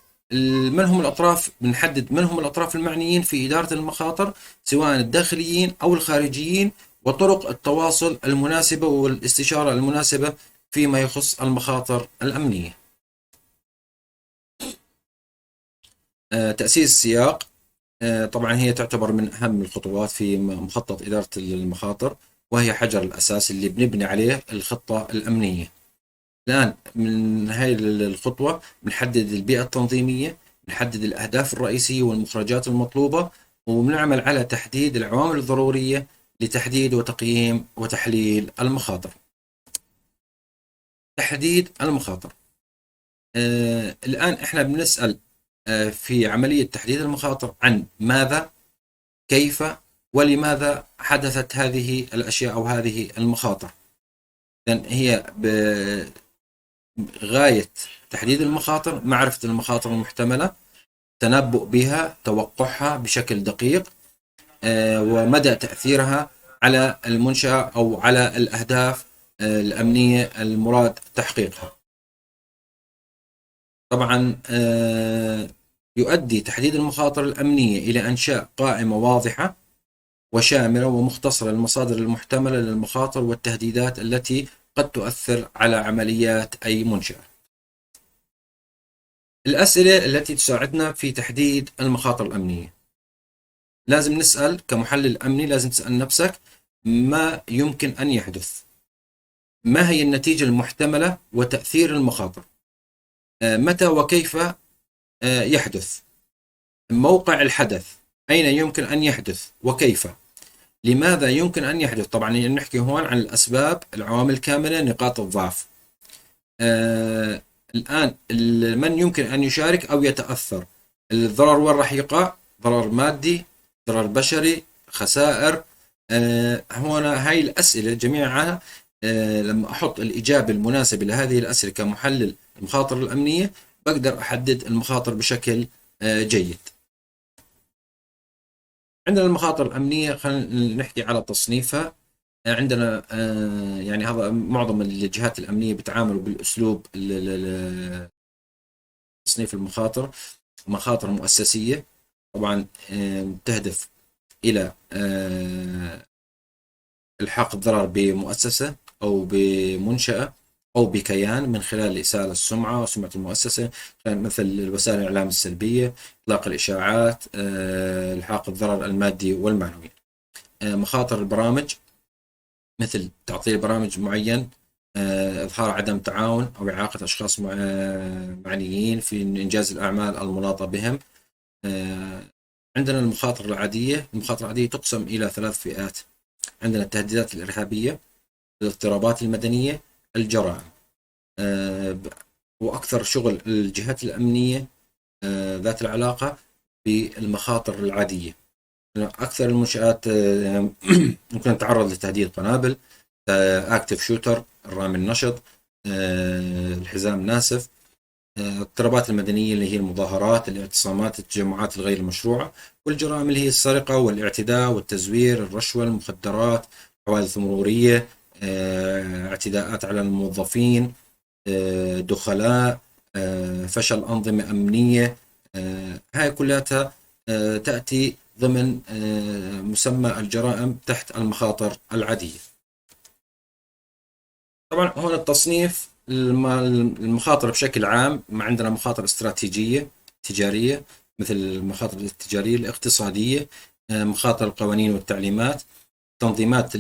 من هم الأطراف، بنحدد من هم الأطراف المعنيين في إدارة المخاطر سواء الداخليين أو الخارجيين، وطرق التواصل المناسبة والاستشارة المناسبة فيما يخص المخاطر الأمنية. تأسيس السياق، طبعا هي تعتبر من أهم الخطوات في مخطط إدارة المخاطر، وهي حجر الأساس اللي بنبني عليه الخطة الأمنية. الآن من هاي الخطوة بنحدد البيئة التنظيمية، بنحدد الأهداف الرئيسية والمخرجات المطلوبة، وبنعمل على تحديد العوامل الضرورية لتحديد وتقييم وتحليل المخاطر. تحديد المخاطر. الآن احنا بنسأل في عملية تحديد المخاطر عن ماذا، كيف، ولماذا حدثت هذه الأشياء أو هذه المخاطر. لأن هي غاية تحديد المخاطر معرفة المخاطر المحتملة، تنبؤ بها، توقعها بشكل دقيق، ومدى تأثيرها على المنشأة أو على الأهداف الأمنية المراد تحقيقها. طبعا يؤدي تحديد المخاطر الأمنية إلى إنشاء قائمة واضحة وشاملة ومختصرة للمصادر المحتملة للمخاطر والتهديدات التي قد تؤثر على عمليات أي منشأة. الأسئلة التي تساعدنا في تحديد المخاطر الأمنية: لازم نسأل كمحلل أمني، لازم تسأل نفسك ما يمكن أن يحدث، ما هي النتيجة المحتملة وتأثير المخاطر، متى وكيف يحدث، موقع الحدث، أين يمكن أن يحدث وكيف، لماذا يمكن أن يحدث. طبعا نحكي هون عن الأسباب، العوامل الكاملة، نقاط الضعف. الآن من يمكن أن يشارك أو يتأثر، الضرر وين راح يقع، ضرر مادي، ضرر بشري، خسائر. هنا هاي الأسئلة جميعها لما أحط الإجابة المناسبة لهذه الأسئلة كمحلل المخاطر الأمنية بقدر أحدد المخاطر بشكل جيد. عندنا المخاطر الأمنية، خلينا نحكي على تصنيفها. عندنا يعني هذا معظم الجهات الأمنية بتعاملوا بالأسلوب تصنيف المخاطر. مخاطر مؤسسية طبعا تهدف إلى إلحاق الضرر بمؤسسة أو بمنشأة أو بكيان من خلال إساءة السمعة وسمعة المؤسسة، مثل وسائل الإعلام السلبية، إطلاق الإشاعات، إلحاق الضرر المادي والمعنوي. مخاطر البرامج مثل تعطيل برامج معين، إظهار عدم تعاون أو إعاقة أشخاص معنيين في إنجاز الأعمال المناطة بهم. عندنا المخاطر العادية. المخاطر العادية تقسم إلى 3 فئات. عندنا التهديدات الإرهابية، الاضطرابات المدنية، الجرائم. وأكثر شغل الجهات الأمنية ذات العلاقة بالمخاطر العادية. أكثر المنشآت ممكن تتعرض لتهديد قنابل، اكتف شوتر، الرامي النشط، الحزام الناسف. الاضطرابات المدنية اللي هي المظاهرات، الاعتصامات، التجمعات الغير المشروعة. والجرائم اللي هي السرقة والاعتداء والتزوير، الرشوة، المخدرات، حوادث مرورية، اعتداءات على الموظفين، دخلاء، فشل أنظمة أمنية. هاي كلها تأتي ضمن مسمى الجرائم تحت المخاطر العادية. طبعا هون التصنيف المخاطر بشكل عام، ما عندنا مخاطر استراتيجية تجارية مثل المخاطر التجارية، الاقتصادية، مخاطر القوانين والتعليمات، التنظيمات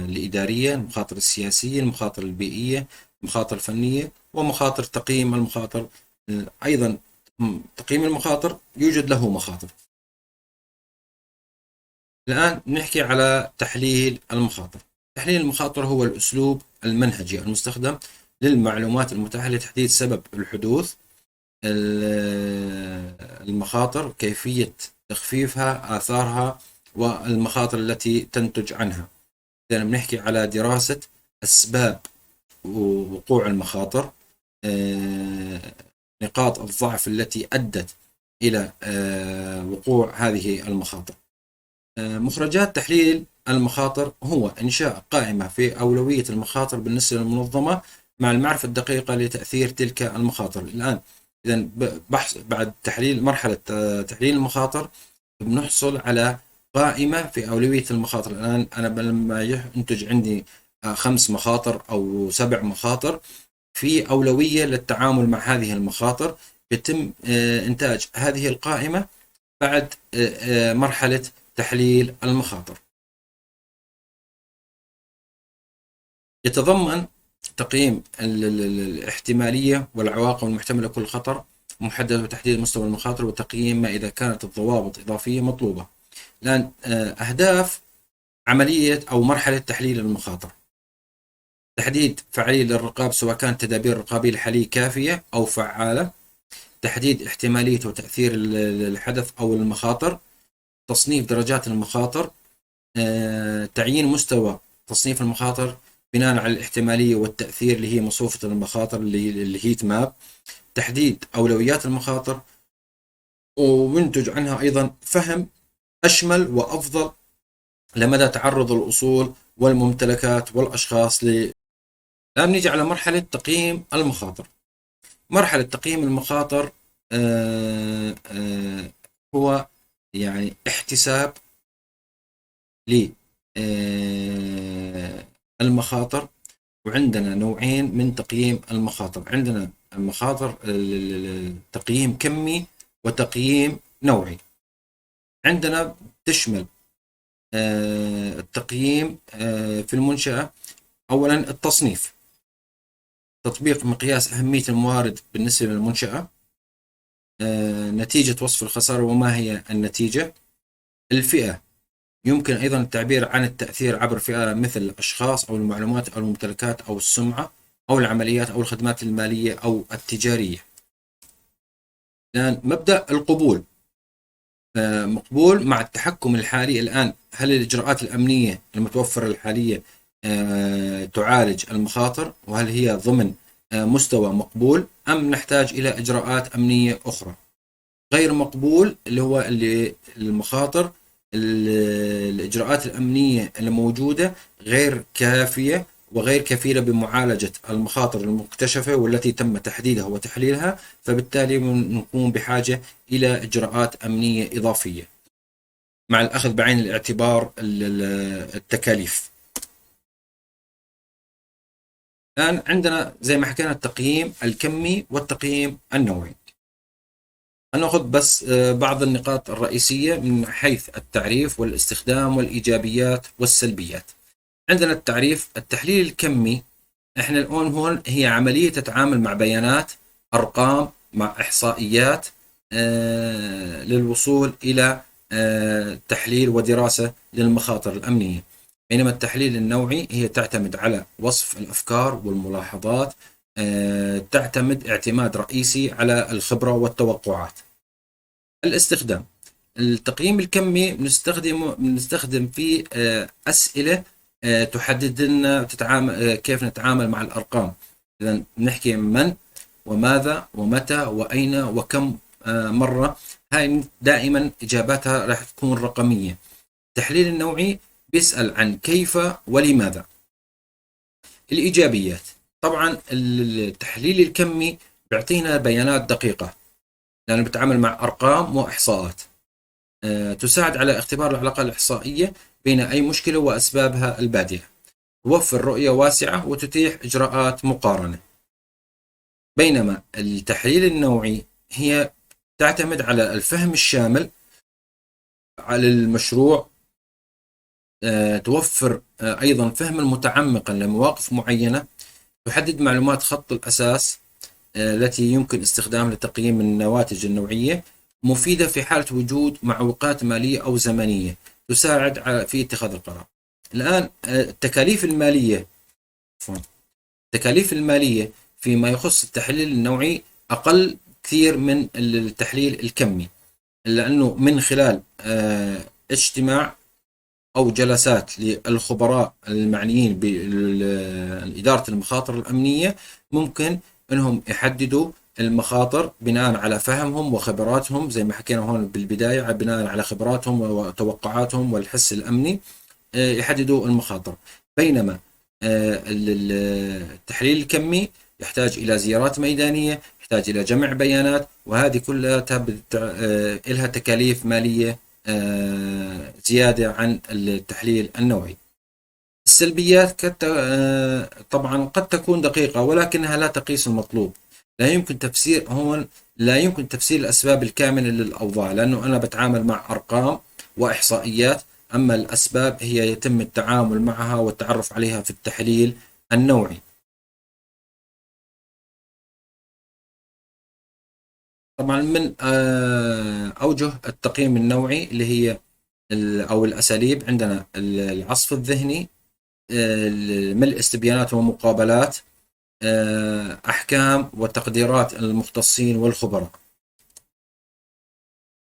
الإدارية، المخاطر السياسية، المخاطر البيئية، المخاطر الفنية، ومخاطر تقييم المخاطر. أيضا تقييم المخاطر يوجد له مخاطر. الآن نحكي على تحليل المخاطر. تحليل المخاطر هو الأسلوب المنهجي المستخدم للمعلومات المتاحة لتحديد سبب الحدوث المخاطر، كيفية تخفيفها، آثارها، والمخاطر التي تنتج عنها. إذا بنحكي على دراسة أسباب وقوع المخاطر، نقاط الضعف التي أدت إلى وقوع هذه المخاطر. مخرجات تحليل المخاطر هو إنشاء قائمة في أولوية المخاطر بالنسبة للمنظمة مع المعرفة الدقيقة لتأثير تلك المخاطر. الآن إذا بحث بعد مرحلة تحليل المخاطر بنحصل على قائمة في أولوية المخاطر. الآن أنا لما ينتج عندي 5 مخاطر أو 7 مخاطر، في أولوية للتعامل مع هذه المخاطر، يتم إنتاج هذه القائمة بعد مرحلة تحليل المخاطر. يتضمن تقييم الاحتمالية والعواقب المحتملة لكل خطر، محدد وتحديد مستوى المخاطر، وتقييم ما إذا كانت الضوابط إضافية مطلوبة. الآن أهداف عملية أو مرحلة تحليل المخاطر: تحديد فعالية للرقابة سواء كانت تدابير الرقابية الحالية كافية أو فعالة، تحديد احتمالية وتأثير الحدث أو المخاطر، تصنيف درجات المخاطر، تعيين مستوى تصنيف المخاطر بناء على الاحتمالية والتأثير اللي هي مصفوفة المخاطر اللي هي ماب، تحديد أولويات المخاطر، وينتج عنها أيضا فهم أشمل وأفضل لمدى تعرض الأصول والممتلكات والأشخاص الآن نيجي على مرحلة تقييم المخاطر. مرحلة تقييم المخاطر هو يعني احتساب للمخاطر. وعندنا نوعين من تقييم المخاطر. عندنا المخاطر تقييم كمي وتقييم نوعي. عندنا تشمل التقييم في المنشأة أولا التصنيف، تطبيق مقياس أهمية الموارد بالنسبة للمنشأة، نتيجة وصف الخسارة وما هي النتيجة. الفئة يمكن أيضا التعبير عن التأثير عبر فئة مثل الأشخاص أو المعلومات أو الممتلكات أو السمعة أو العمليات أو الخدمات المالية أو التجارية. الآن مبدأ القبول، مقبول مع التحكم الحالي. الآن هل الإجراءات الأمنية المتوفرة الحالية تعالج المخاطر، وهل هي ضمن مستوى مقبول، أم نحتاج إلى إجراءات أمنية أخرى. غير مقبول اللي هو اللي المخاطر الإجراءات الأمنية الموجودة غير كافية وغير كفيلة بمعالجة المخاطر المكتشفة والتي تم تحديدها وتحليلها، فبالتالي نكون بحاجة إلى إجراءات أمنية إضافية مع الأخذ بعين الاعتبار التكاليف. الآن عندنا زي ما حكينا التقييم الكمي والتقييم النوعي. هناخذ بس بعض النقاط الرئيسية من حيث التعريف والاستخدام والإيجابيات والسلبيات. عندنا التعريف. التحليل الكمي احنا الآن هون هي عملية تتعامل مع بيانات، أرقام، مع إحصائيات للوصول إلى تحليل ودراسة للمخاطر الأمنية. بينما التحليل النوعي هي تعتمد على وصف الأفكار والملاحظات، تعتمد اعتماد رئيسي على الخبرة والتوقعات. الاستخدام. التقييم الكمي بنستخدم فيه أسئلة تحدد لنا كيف نتعامل مع الأرقام. إذا نحكي من وماذا ومتى وأين وكم مرة، هاي دائما إجاباتها راح تكون رقمية. التحليل النوعي بيسأل عن كيف ولماذا. الإيجابيات. طبعا التحليل الكمي بيعطينا بيانات دقيقة لأنه بتعامل مع أرقام وإحصاءات، تساعد على اختبار العلاقة الإحصائية بين أي مشكلة وأسبابها البادئة، توفر رؤية واسعة وتتيح إجراءات مقارنة. بينما التحليل النوعي هي تعتمد على الفهم الشامل على المشروع، توفر أيضا فهما متعمقا لمواقف معينة، تحدد معلومات خط الأساس التي يمكن استخدامها لتقييم النواتج النوعية، مفيدة في حالة وجود معوقات مالية أو زمنية تساعد في اتخاذ القرار. الآن التكاليف المالية فيما يخص التحليل النوعي أقل كثير من التحليل الكمي، لأنه من خلال اجتماع أو جلسات للخبراء المعنيين بإدارة المخاطر الأمنية ممكن أنهم يحددوا المخاطر بناء على فهمهم وخبراتهم، زي ما حكينا هون بالبداية، بناء على خبراتهم وتوقعاتهم والحس الأمني يحددوا المخاطر. بينما التحليل الكمي يحتاج إلى زيارات ميدانية، يحتاج إلى جمع بيانات، وهذه كلها لها تكاليف مالية زيادة عن التحليل النوعي. السلبيات طبعا قد تكون دقيقة ولكنها لا تقيس المطلوب. لا يمكن تفسير الأسباب الكاملة للأوضاع، لأنه أنا بتعامل مع أرقام وإحصائيات، أما الأسباب هي يتم التعامل معها والتعرف عليها في التحليل النوعي. طبعا من أوجه التقييم النوعي اللي هي أو الأساليب، عندنا العصف الذهني، ملء استبيانات ومقابلات، أحكام وتقديرات المختصين والخبراء.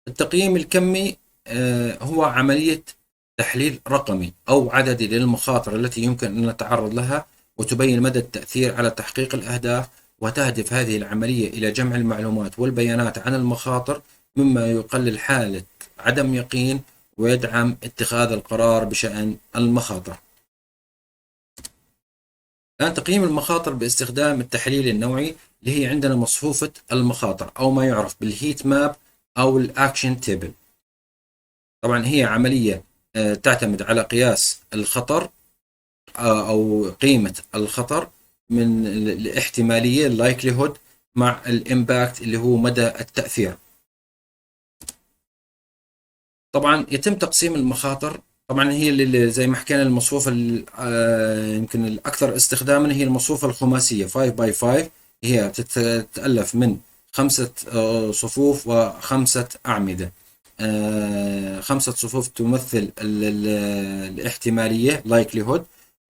التقييم الكمي هو عملية تحليل رقمي أو عددي للمخاطر التي يمكن أن نتعرض لها، وتبين مدى التأثير على تحقيق الأهداف، وتهدف هذه العملية إلى جمع المعلومات والبيانات عن المخاطر مما يقلل حالة عدم يقين ويدعم اتخاذ القرار بشأن المخاطر. الآن تقييم المخاطر باستخدام التحليل النوعي، اللي هي عندنا مصفوفة المخاطر أو ما يعرف بالهيت ماب أو الأكشن تيبل. طبعا هي عملية تعتمد على قياس الخطر أو قيمة الخطر من الاحتمالية likelihood مع الإمباكت اللي هو مدى التأثير. طبعا يتم تقسيم المخاطر. طبعا هي اللي زي ما حكينا المصفوفة يمكن الأكثر استخداما هي المصفوفة الخماسية 5 by 5، هي تتألف من 5 صفوف و5 أعمدة. 5 صفوف تمثل الاحتمالية likelihood،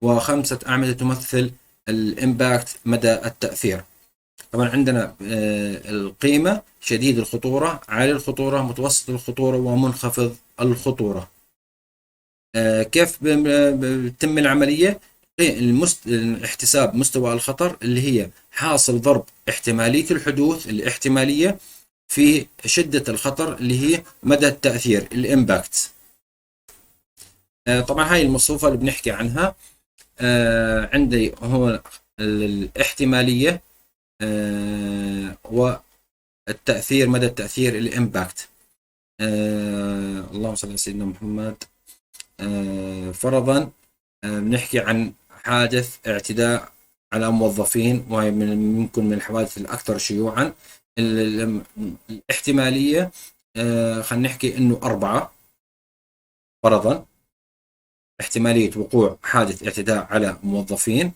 و5 أعمدة تمثل الإمباكت مدى التأثير. طبعا عندنا القيمة شديد الخطورة، عالي الخطورة، متوسط الخطورة، ومنخفض الخطورة. كيف بتتم العملية؟ احتساب مستوى الخطر اللي هي حاصل ضرب احتمالية الحدوث الاحتمالية في شدة الخطر اللي هي مدى التأثير الإمباكت. طبعا هاي المصفوفة اللي بنحكي عنها. عندي هو الاحتمالية والتأثير مدى التأثير الإمباكت. اللهم صل على سيدنا محمد. فرضا بنحكي عن حادث اعتداء على موظفين، وهي ممكن من الحوادث الأكثر شيوعا. الاحتمالية خلينا نحكي إنه 4 فرضا، احتمالية وقوع حادث اعتداء على موظفين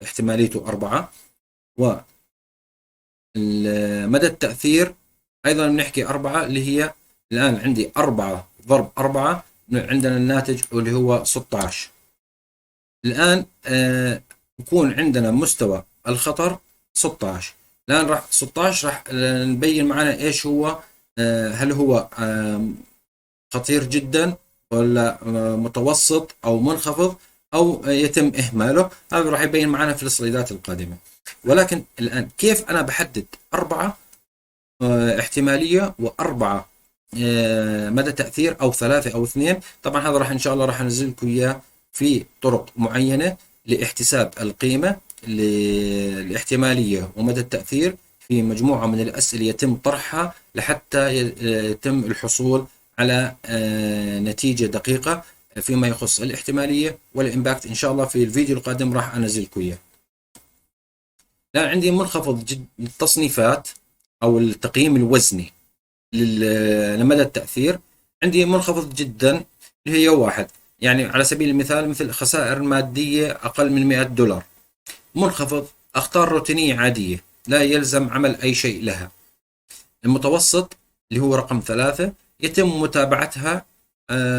احتماليته 4. ومدى التأثير أيضا بنحكي 4، اللي هي الآن عندي 4 ضرب 4 عندنا الناتج اللي هو 16. الآن يكون عندنا مستوى الخطر 16. الآن راح 16 راح نبين معنا إيش هو، هل هو خطير جدا ولا متوسط أو منخفض أو يتم إهماله. هذا راح يبين معنا في السلايدات القادمة. ولكن الآن كيف أنا بحدد 4 احتمالية و4 مدى تأثير أو 3 أو 2؟ طبعا هذا راح إن شاء الله راح أنزل لكم إياه في طرق معينة لاحتساب القيمة الاحتمالية ومدى التأثير في مجموعة من الأسئلة يتم طرحها لحتى يتم الحصول على نتيجة دقيقة فيما يخص الاحتمالية والإمباكت. إن شاء الله في الفيديو القادم راح أنزل لكم إياه. الآن عندي منخفض التصنيفات أو التقييم الوزني لمدى التأثير. عندي منخفض جدا اللي هي 1، يعني على سبيل المثال مثل خسائر مادية أقل من $100. منخفض أخطار روتينية عادية لا يلزم عمل أي شيء لها. المتوسط اللي هو رقم 3 يتم متابعتها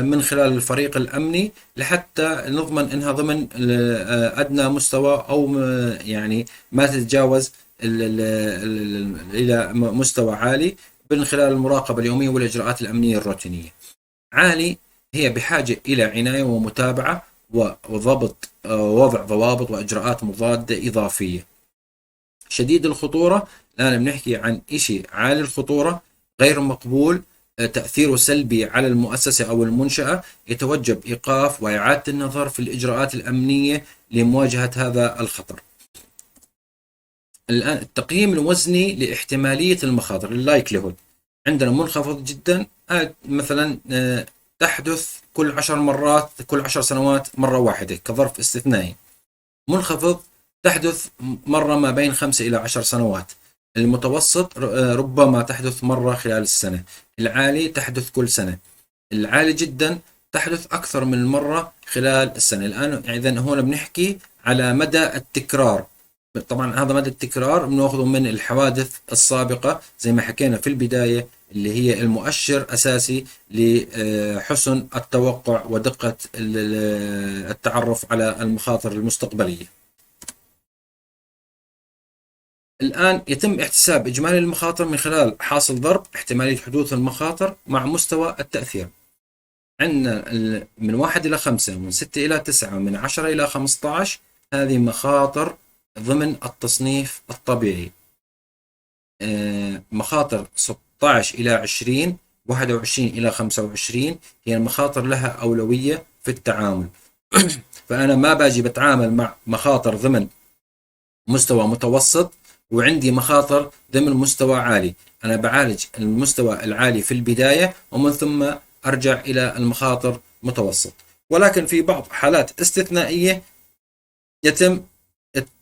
من خلال الفريق الأمني لحتى نضمن أنها ضمن أدنى مستوى أو يعني ما تتجاوز إلى مستوى عالي من خلال المراقبة اليومية والإجراءات الأمنية الروتينية. عالي هي بحاجة إلى عناية ومتابعة وضبط وضع ضوابط وإجراءات مضادة إضافية. شديد الخطورة الآن بنحكي عن إشي عالي الخطورة غير مقبول، تأثيره سلبي على المؤسسة أو المنشأة، يتوجب إيقاف وإعادة النظر في الإجراءات الأمنية لمواجهة هذا الخطر. الآن التقييم الوزني لاحتمالية المخاطر اللايكليهود عندنا منخفض جدا. مثلا تحدث كل 10 مرات كل 10 سنوات مرة واحدة كظرف استثنائي. منخفض تحدث مرة ما بين 5 إلى 10 سنوات. المتوسط ربما تحدث مرة خلال السنة. العالي تحدث كل سنة. العالي جدا تحدث أكثر من مرة خلال السنة. الآن إذن هون بنحكي على مدى التكرار. طبعا هذا مدى التكرار بناخذه من الحوادث السابقة زي ما حكينا في البداية، اللي هي المؤشر أساسي لحسن التوقع ودقة التعرف على المخاطر المستقبلية. الآن يتم احتساب إجمالي المخاطر من خلال حاصل ضرب احتمالية حدوث المخاطر مع مستوى التأثير. عندنا من 1 إلى 5، من 6 إلى 9، من 10 إلى 15. هذه مخاطر ضمن التصنيف الطبيعي. مخاطر 16 إلى 20، 21 إلى 25 هي المخاطر لها أولوية في التعامل. فأنا ما باجي بتعامل مع مخاطر ضمن مستوى متوسط وعندي مخاطر ضمن مستوى عالي. أنا بعالج المستوى العالي في البداية ومن ثم أرجع إلى المخاطر متوسط. ولكن في بعض حالات استثنائية يتم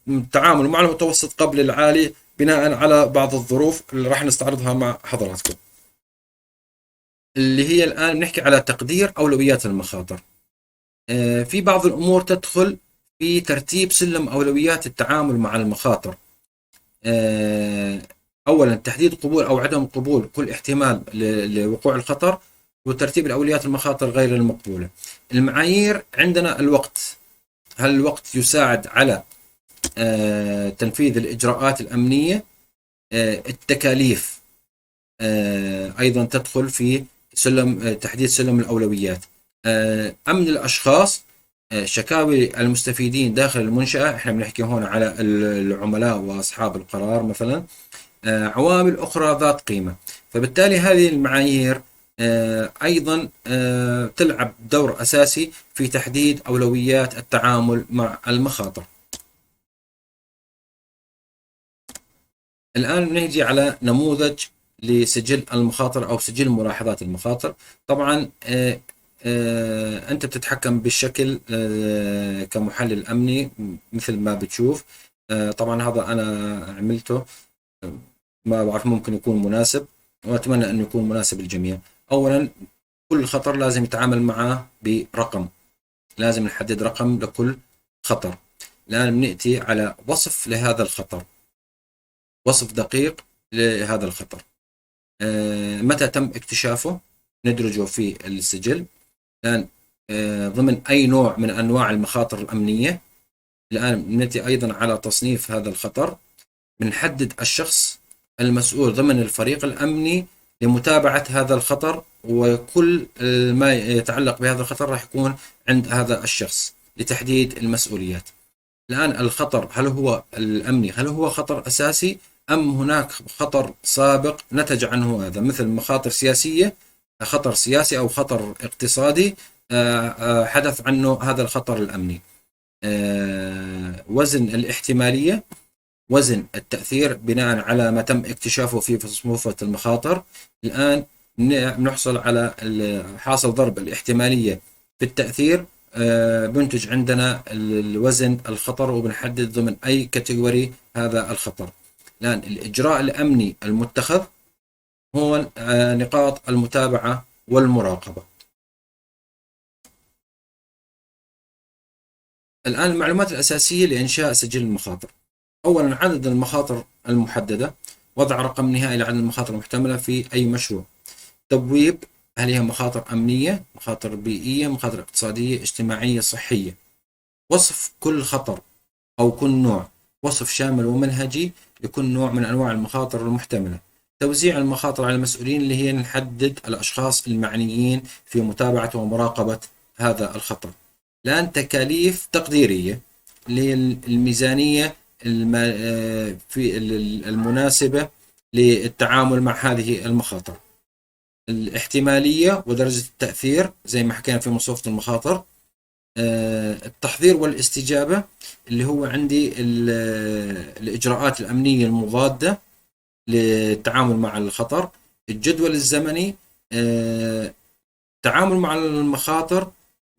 التعامل مع المتوسط قبل العالي بناء على بعض الظروف اللي راح نستعرضها مع حضراتكم، اللي هي الآن بنحكي على تقدير أولويات المخاطر. في بعض الأمور تدخل في ترتيب سلم أولويات التعامل مع المخاطر. أولا تحديد قبول أو عدم قبول كل احتمال لوقوع الخطر، وترتيب الأولويات المخاطر غير المقبولة. المعايير عندنا الوقت، هل الوقت يساعد على تنفيذ الإجراءات الأمنية؟ التكاليف أيضا تدخل في سلم تحديد سلم الأولويات. أمن الأشخاص شكاوي المستفيدين داخل المنشأة، احنا بنحكي هون على العملاء وأصحاب القرار مثلا، عوامل أخرى ذات قيمة. فبالتالي هذه المعايير أيضا تلعب دور أساسي في تحديد أولويات التعامل مع المخاطر. الآن نجي على نموذج لسجل المخاطر أو سجل ملاحظات المخاطر. طبعا أنت بتتحكم بالشكل كمحلل أمني مثل ما بتشوف. طبعا هذا أنا عملته، ما بعرف ممكن يكون مناسب، وأتمنى أنه يكون مناسب للجميع. أولا، كل خطر لازم يتعامل معه برقم، لازم نحدد رقم لكل خطر. الآن بنأتي على وصف لهذا الخطر، وصف دقيق لهذا الخطر. متى تم اكتشافه ندرجه في السجل. الآن ضمن أي نوع من أنواع المخاطر الأمنية. الآن بنأتي أيضا على تصنيف هذا الخطر، بنحدد الشخص المسؤول ضمن الفريق الأمني لمتابعة هذا الخطر، وكل ما يتعلق بهذا الخطر راح يكون عند هذا الشخص لتحديد المسؤوليات. الآن الخطر هل هو الأمني، هل هو خطر أساسي أم هناك خطر سابق نتج عنه هذا، مثل مخاطر سياسية، خطر سياسي أو خطر اقتصادي حدث عنه هذا الخطر الأمني. وزن الاحتمالية، وزن التأثير بناء على ما تم اكتشافه في مصفوفة المخاطر. الآن نحصل على حاصل ضرب الاحتمالية في التأثير، بنتج عندنا الوزن الخطر، وبنحدد ضمن أي كاتيجوري هذا الخطر. الآن الإجراء الأمني المتخذ هو نقاط المتابعة والمراقبة. الآن المعلومات الأساسية لإنشاء سجل المخاطر. أولا، عدد المخاطر المحددة، وضع رقم نهائي لعدد المخاطر المحتملة في أي مشروع. تبويب، هل هي مخاطر أمنية، مخاطر بيئية، مخاطر اقتصادية، اجتماعية، صحية. وصف كل خطر أو كل نوع، وصف شامل ومنهجي لكل نوع من أنواع المخاطر المحتملة. توزيع المخاطر على المسؤولين، اللي هي نحدد الأشخاص المعنيين في متابعة ومراقبة هذا الخطر. الآن تكاليف تقديرية، اللي هي الميزانية في المناسبة للتعامل مع هذه المخاطر. الاحتمالية ودرجة التأثير زي ما حكينا في مصفوفة المخاطر. التحضير والاستجابة، اللي هو عندي الإجراءات الأمنية المضادة للتعامل مع الخطر. الجدول الزمني، التعامل مع المخاطر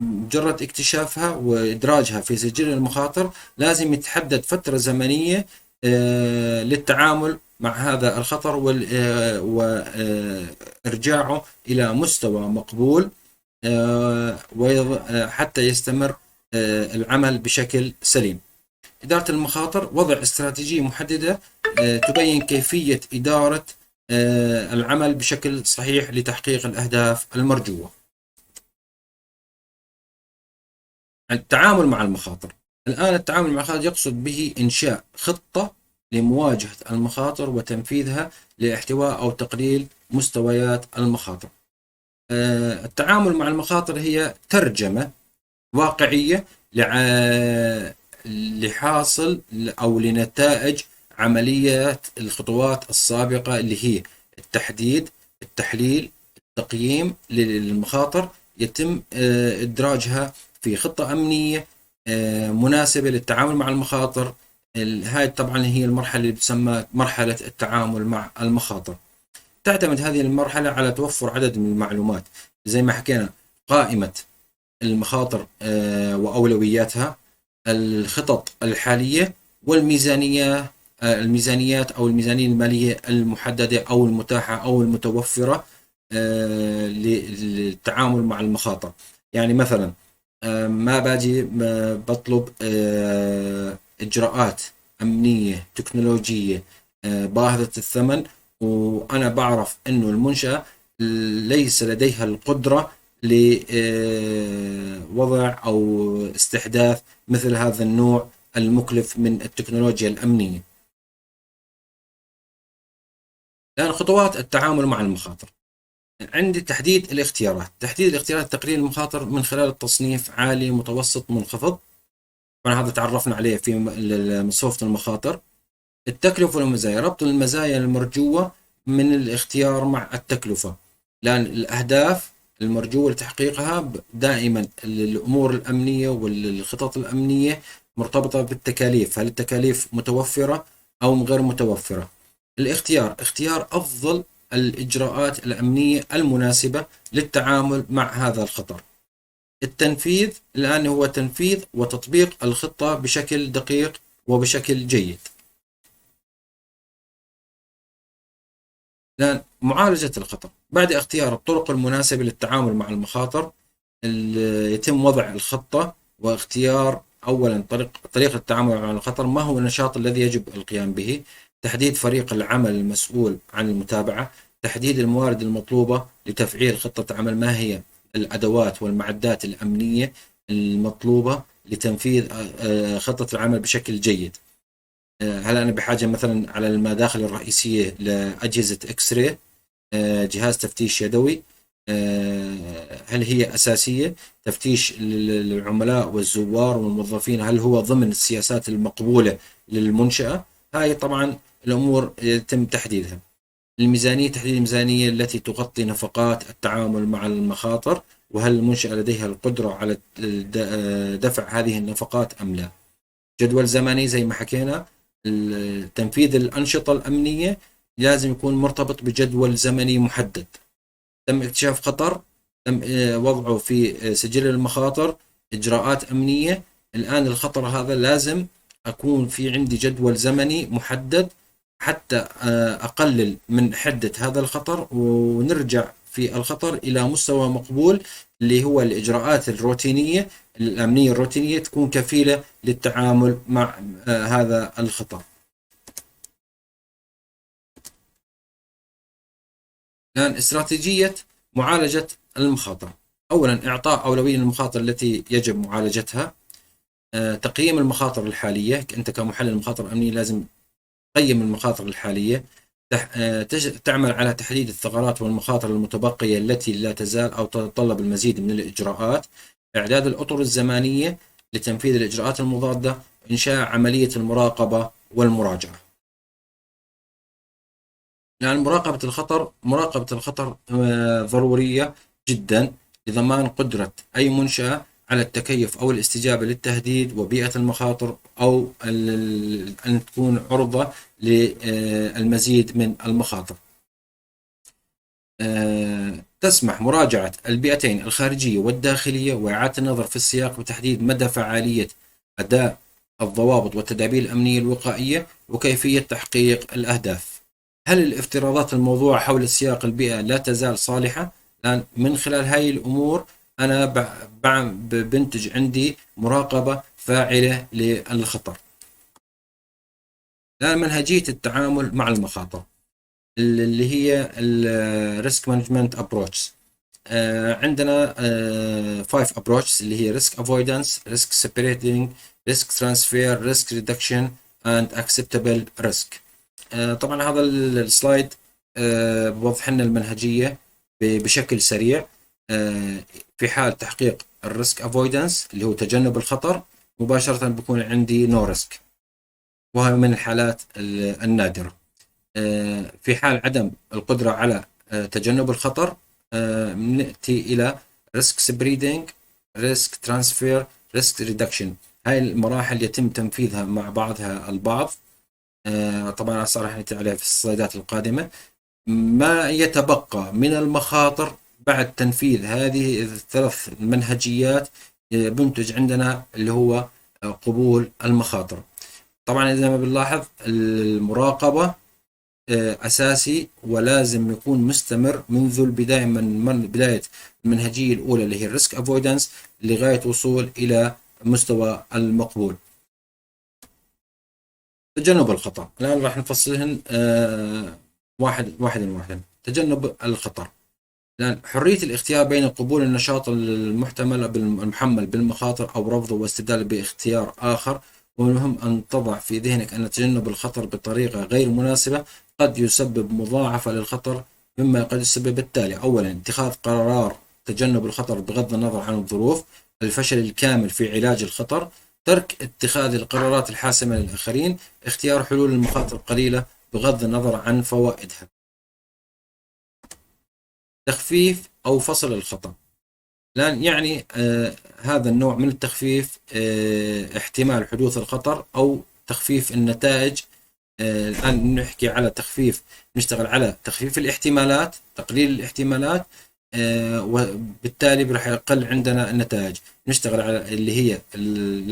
مجرد اكتشافها وإدراجها في سجل المخاطر لازم يتحدد فترة زمنية للتعامل مع هذا الخطر وإرجاعه إلى مستوى مقبول حتى يستمر العمل بشكل سليم. إدارة المخاطر، وضع استراتيجية محددة تبين كيفية إدارة العمل بشكل صحيح لتحقيق الأهداف المرجوة. التعامل مع المخاطر. الآن التعامل مع المخاطر يقصد به إنشاء خطة لمواجهة المخاطر وتنفيذها لاحتواء أو تقليل مستويات المخاطر. التعامل مع المخاطر هي ترجمة واقعية لحاصل أو لنتائج عمليات الخطوات السابقة، اللي هي التحديد، التحليل، التقييم للمخاطر، يتم إدراجها في خطة أمنية مناسبة للتعامل مع المخاطر. هاي طبعا هي المرحلة اللي تسمى مرحلة التعامل مع المخاطر. تعتمد هذه المرحلة على توفر عدد من المعلومات، زي ما حكينا: قائمة المخاطر وأولوياتها، الخطط الحالية، والميزانية، الميزانيات أو الميزانية المالية المحددة أو المتاحة أو المتوفرة للتعامل مع المخاطر. يعني مثلا ما باجي بطلب إجراءات أمنية تكنولوجية باهظة الثمن، وأنا بعرف أنه المنشأة ليس لديها القدرة لوضع أو استحداث مثل هذا النوع المكلف من التكنولوجيا الأمنية. الآن خطوات التعامل مع المخاطر. عندي تحديد الاختيارات. تحديد الاختيارات تقليل المخاطر من خلال التصنيف عالي متوسط منخفض، طبعا هذا تعرفنا عليه في مصفوفة المخاطر. التكلفة والمزايا، ربط المزايا المرجوة من الاختيار مع التكلفة، لأن الأهداف المرجوة لتحقيقها دائما الأمور الأمنية والخطط الأمنية مرتبطة بالتكاليف، هل التكاليف متوفرة أو غير متوفرة. الاختيار، اختيار أفضل الإجراءات الأمنية المناسبة للتعامل مع هذا الخطر. التنفيذ، الآن هو تنفيذ وتطبيق الخطة بشكل دقيق وبشكل جيد. الآن معالجة الخطر، بعد اختيار الطرق المناسبة للتعامل مع المخاطر يتم وضع الخطة واختيار أولا طريقة التعامل مع الخطر، ما هو النشاط الذي يجب القيام به، تحديد فريق العمل المسؤول عن المتابعة، تحديد الموارد المطلوبة لتفعيل خطة عمل، ما هي الأدوات والمعدات الأمنية المطلوبة لتنفيذ خطة العمل بشكل جيد. هل أنا بحاجة مثلا على المداخل الرئيسية لأجهزة إكس راي، جهاز تفتيش يدوي، هل هي أساسية؟ تفتيش العملاء والزوار والموظفين، هل هو ضمن السياسات المقبولة للمنشأة؟ هاي طبعا الأمور يتم تحديدها. الميزانية، تحديد الميزانية التي تغطي نفقات التعامل مع المخاطر، وهل المنشأة لديها القدرة على دفع هذه النفقات أم لا. جدول زمني زي ما حكينا، تنفيذ الأنشطة الأمنية لازم يكون مرتبط بجدول زمني محدد. تم اكتشاف خطر، تم وضعه في سجل المخاطر، إجراءات أمنية. الآن الخطر هذا لازم أكون في عندي جدول زمني محدد حتى أقلل من حدة هذا الخطر ونرجع في الخطر إلى مستوى مقبول، اللي هو الإجراءات الروتينية الأمنية الروتينية تكون كفيلة للتعامل مع هذا الخطر. الآن استراتيجية معالجة المخاطر، أولا إعطاء أولوية للمخاطر التي يجب معالجتها، تقييم المخاطر الحالية، أنت كمحلل مخاطر أمنية لازم تقيم المخاطر الحالية، تعمل على تحديد الثغرات والمخاطر المتبقية التي لا تزال أو تتطلب المزيد من الإجراءات، إعداد الأطر الزمنية لتنفيذ الإجراءات المضادة، إنشاء عملية المراقبة والمراجعة. يعني مراقبة الخطر ضرورية جدا لضمان قدرة أي منشأة على التكيف أو الاستجابة للتهديد وبيئة المخاطر، أو أن تكون عرضة للمزيد من المخاطر. تسمح مراجعة البيئتين الخارجية والداخلية وإعادة النظر في السياق وتحديد مدى فعالية أداء الضوابط والتدابير الأمنية الوقائية وكيفية تحقيق الأهداف. هل الافتراضات الموضوعة حول السياق البيئة لا تزال صالحة؟ لأن من خلال هاي الأمور أنا بنتج عندي مراقبة فاعلة للخطر. الآن منهجية التعامل مع المخاطر اللي هي الريسك مانجمنت ابروتش. عندنا 5 ابروتش اللي هي ريسك افويدنس، ريسك سيبريتنج، ريسك ترانسفير، ريسك ريدكشن اند اكسبتابل ريسك. طبعا هذا السلايد بوضح لنا المنهجية بشكل سريع. في حال تحقيق الريسك افويدنس اللي هو تجنب الخطر، مباشرة بيكون عندي نو ريسك، وهي من الحالات النادرة. في حال عدم القدرة على تجنب الخطر، نأتي إلى ريسك سبريدنج، ريسك ترانسفير، ريسك ريدكشن. هاي المراحل يتم تنفيذها مع بعضها البعض. طبعا راح نأتي عليها في السلايدات القادمة. ما يتبقى من المخاطر بعد تنفيذ هذه الثلاث منهجيات بنتج عندنا اللي هو قبول المخاطر. طبعا زي ما بنلاحظ المراقبة أساسي ولازم يكون مستمر منذ البداية، من بداية المنهجية الأولى اللي هي الريسك افويدنس لغاية وصول إلى مستوى المقبول. تجنب الخطر، الآن راح نفصلهن واحدا. تجنب الخطر، لأن حرية الاختيار بين قبول النشاط المحمل بالمخاطر أو رفضه واستبداله باختيار آخر. ومن أن تضع في ذهنك أن تجنب الخطر بطريقة غير مناسبة قد يسبب مضاعفة للخطر مما قد يسبب بالتالي: أولا اتخاذ قرار تجنب الخطر بغض النظر عن الظروف، الفشل الكامل في علاج الخطر، ترك اتخاذ القرارات الحاسمة للآخرين، اختيار حلول المخاطر قليلة بغض النظر عن فوائدها. تخفيف أو فصل الخطر، لأن يعني هذا النوع من التخفيف احتمال حدوث الخطر أو تخفيف النتائج. الآن نحكي على تخفيف، نشتغل على تخفيف الاحتمالات، تقليل الاحتمالات، وبالتالي راح يقل عندنا النتائج. نشتغل على اللي هي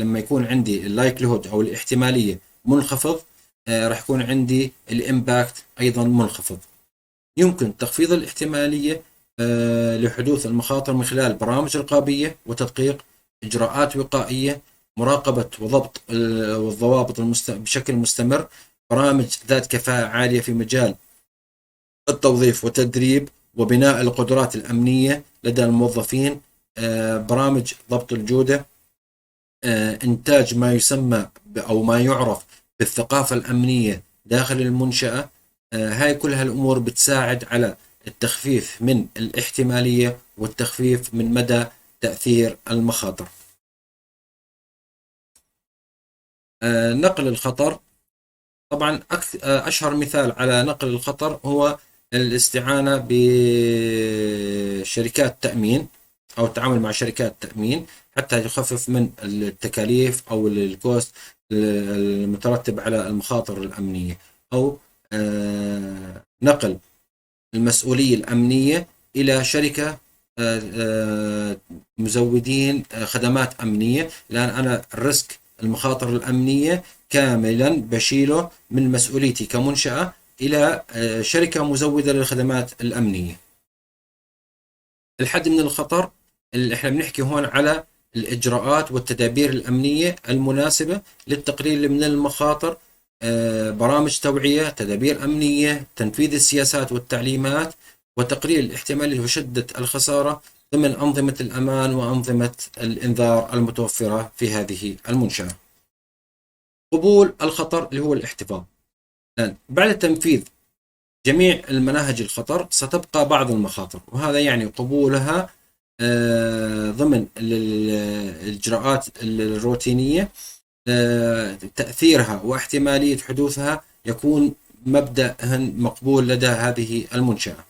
لما يكون عندي اللايكليهود أو الاحتمالية منخفض، راح يكون عندي الإمباكت أيضا منخفض. يمكن تخفيض الاحتمالية لحدوث المخاطر من خلال برامج رقابية وتدقيق، إجراءات وقائية، مراقبة وضبط والضوابط بشكل مستمر، برامج ذات كفاءة عالية في مجال التوظيف والتدريب وبناء القدرات الأمنية لدى الموظفين، برامج ضبط الجودة، إنتاج ما يسمى أو ما يعرف بالثقافة الأمنية داخل المنشأة. هاي كل هالأمور بتساعد على التخفيف من الاحتمالية والتخفيف من مدى تأثير المخاطر. نقل الخطر، طبعا أشهر مثال على نقل الخطر هو الاستعانة بشركات تأمين أو التعامل مع شركات تأمين حتى يخفف من التكاليف أو الكوست المترتب على المخاطر الأمنية، أو نقل المسؤولية الأمنية إلى شركة مزودين خدمات أمنية، لأن أنا الريسك المخاطر الأمنية كاملا بشيله من مسؤوليتي كمنشأة إلى شركة مزودة للخدمات الأمنية. الحد من الخطر اللي احنا بنحكي هون على الإجراءات والتدابير الأمنية المناسبة للتقليل من المخاطر، برامج توعية، تدابير أمنية، تنفيذ السياسات والتعليمات، وتقليل الاحتمال وشدة الخسارة ضمن أنظمة الأمان وأنظمة الإنذار المتوفرة في هذه المنشأة. قبول الخطر اللي هو الاحتفاظ، لأن بعد تنفيذ جميع المناهج الخطر ستبقى بعض المخاطر، وهذا يعني قبولها ضمن الإجراءات الروتينية، تأثيرها واحتمالية حدوثها يكون مبدأ مقبول لدى هذه المنشأة.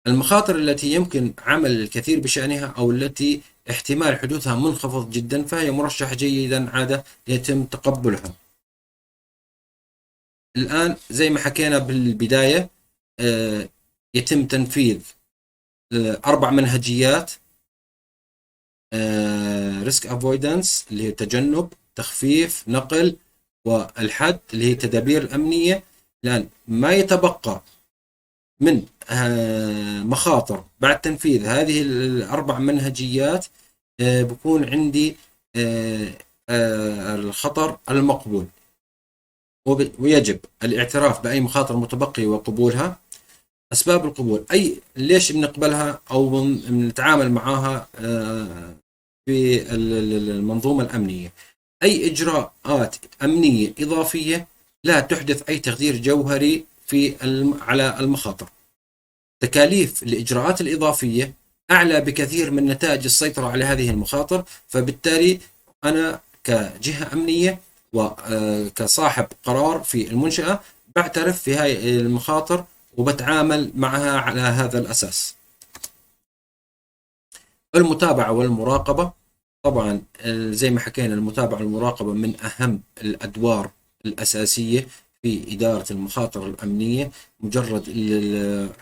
المخاطر التي يمكن عمل الكثير بشأنها أو التي احتمال حدوثها منخفض جدا فهي مرشح جيدا عادة يتم تقبلها. الآن زي ما حكينا بالبداية يتم تنفيذ 4 منهجيات: ريسك افويدنس اللي هي تجنب، تخفيف، نقل، والحد اللي هي التدابير الأمنية. لأن ما يتبقى من مخاطر بعد تنفيذ هذه ال4 منهجيات بكون عندي الخطر المقبول، ويجب الاعتراف بأي مخاطر متبقية وقبولها. أسباب القبول، ليش بنقبلها أو بنتعامل معها في المنظومة الأمنية؟ أي إجراءات أمنية إضافية لا تحدث أي تغيير جوهري على المخاطر. تكاليف الإجراءات الإضافية أعلى بكثير من نتائج السيطرة على هذه المخاطر، فبالتالي أنا كجهة أمنية وكصاحب قرار في المنشأة بعترف في هاي المخاطر وبتعامل معها على هذا الأساس. المتابعة والمراقبة، طبعا زي ما حكينا المتابعة والمراقبة من أهم الأدوار الأساسية في إدارة المخاطر الأمنية. مجرد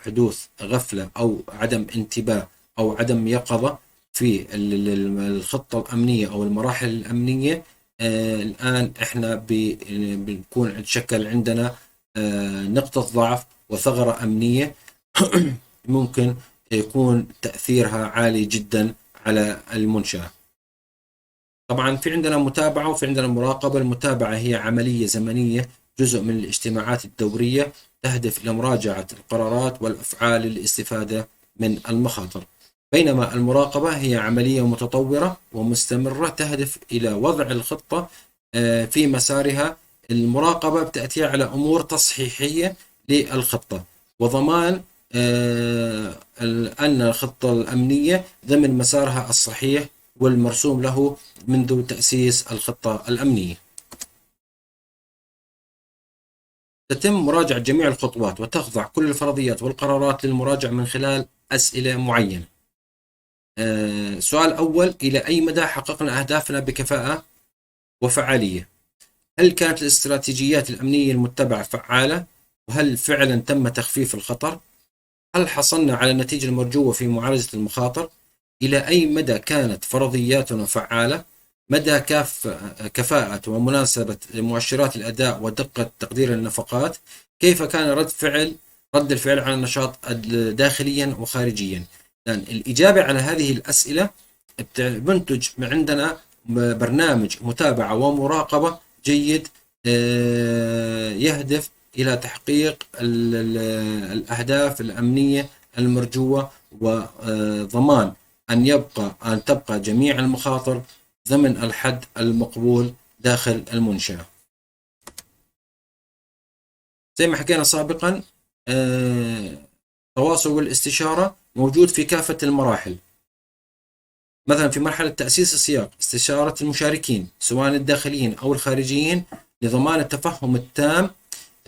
حدوث غفلة أو عدم انتباه أو عدم يقظة في الخطة الأمنية أو المراحل الأمنية، الآن إحنا بنكون تشكل عندنا نقطة ضعف وثغرة أمنية ممكن يكون تأثيرها عالي جدا على المنشأة. طبعا في عندنا متابعة وفي عندنا مراقبة. المتابعة هي عملية زمنية، جزء من الاجتماعات الدورية، تهدف إلى مراجعة القرارات والأفعال للاستفادة من المخاطر، بينما المراقبة هي عملية متطورة ومستمرة تهدف إلى وضع الخطة في مسارها. المراقبة بتأتي على أمور تصحيحية للخطة وضمان أن الخطة الأمنية ضمن مسارها الصحيح والمرسوم له منذ تأسيس الخطة الأمنية. تتم مراجعة جميع الخطوات وتخضع كل الفرضيات والقرارات للمراجعة من خلال أسئلة معينة. سؤال أول: إلى أي مدى حققنا أهدافنا بكفاءة وفعالية؟ هل كانت الاستراتيجيات الأمنية المتبعة فعالة؟ وهل فعلا تم تخفيف الخطر؟ هل حصلنا على النتيجة المرجوة في معالجة المخاطر؟ إلى أي مدى كانت فرضياتنا فعالة؟ مدى كفاءة ومناسبة مؤشرات الأداء ودقة تقدير النفقات؟ كيف كان رد الفعل على النشاط داخليا وخارجيا؟ يعني الإجابة على هذه الأسئلة بنتج عندنا برنامج متابعة ومراقبة جيد يهدف إلى تحقيق الأهداف الأمنية المرجوة وضمان أن تبقى جميع المخاطر ضمن الحد المقبول داخل المنشأة. زي ما حكينا سابقا، التواصل والاستشارة موجود في كافة المراحل. مثلا في مرحلة تأسيس السياق، استشارة المشاركين سواء الداخليين أو الخارجيين لضمان التفهم التام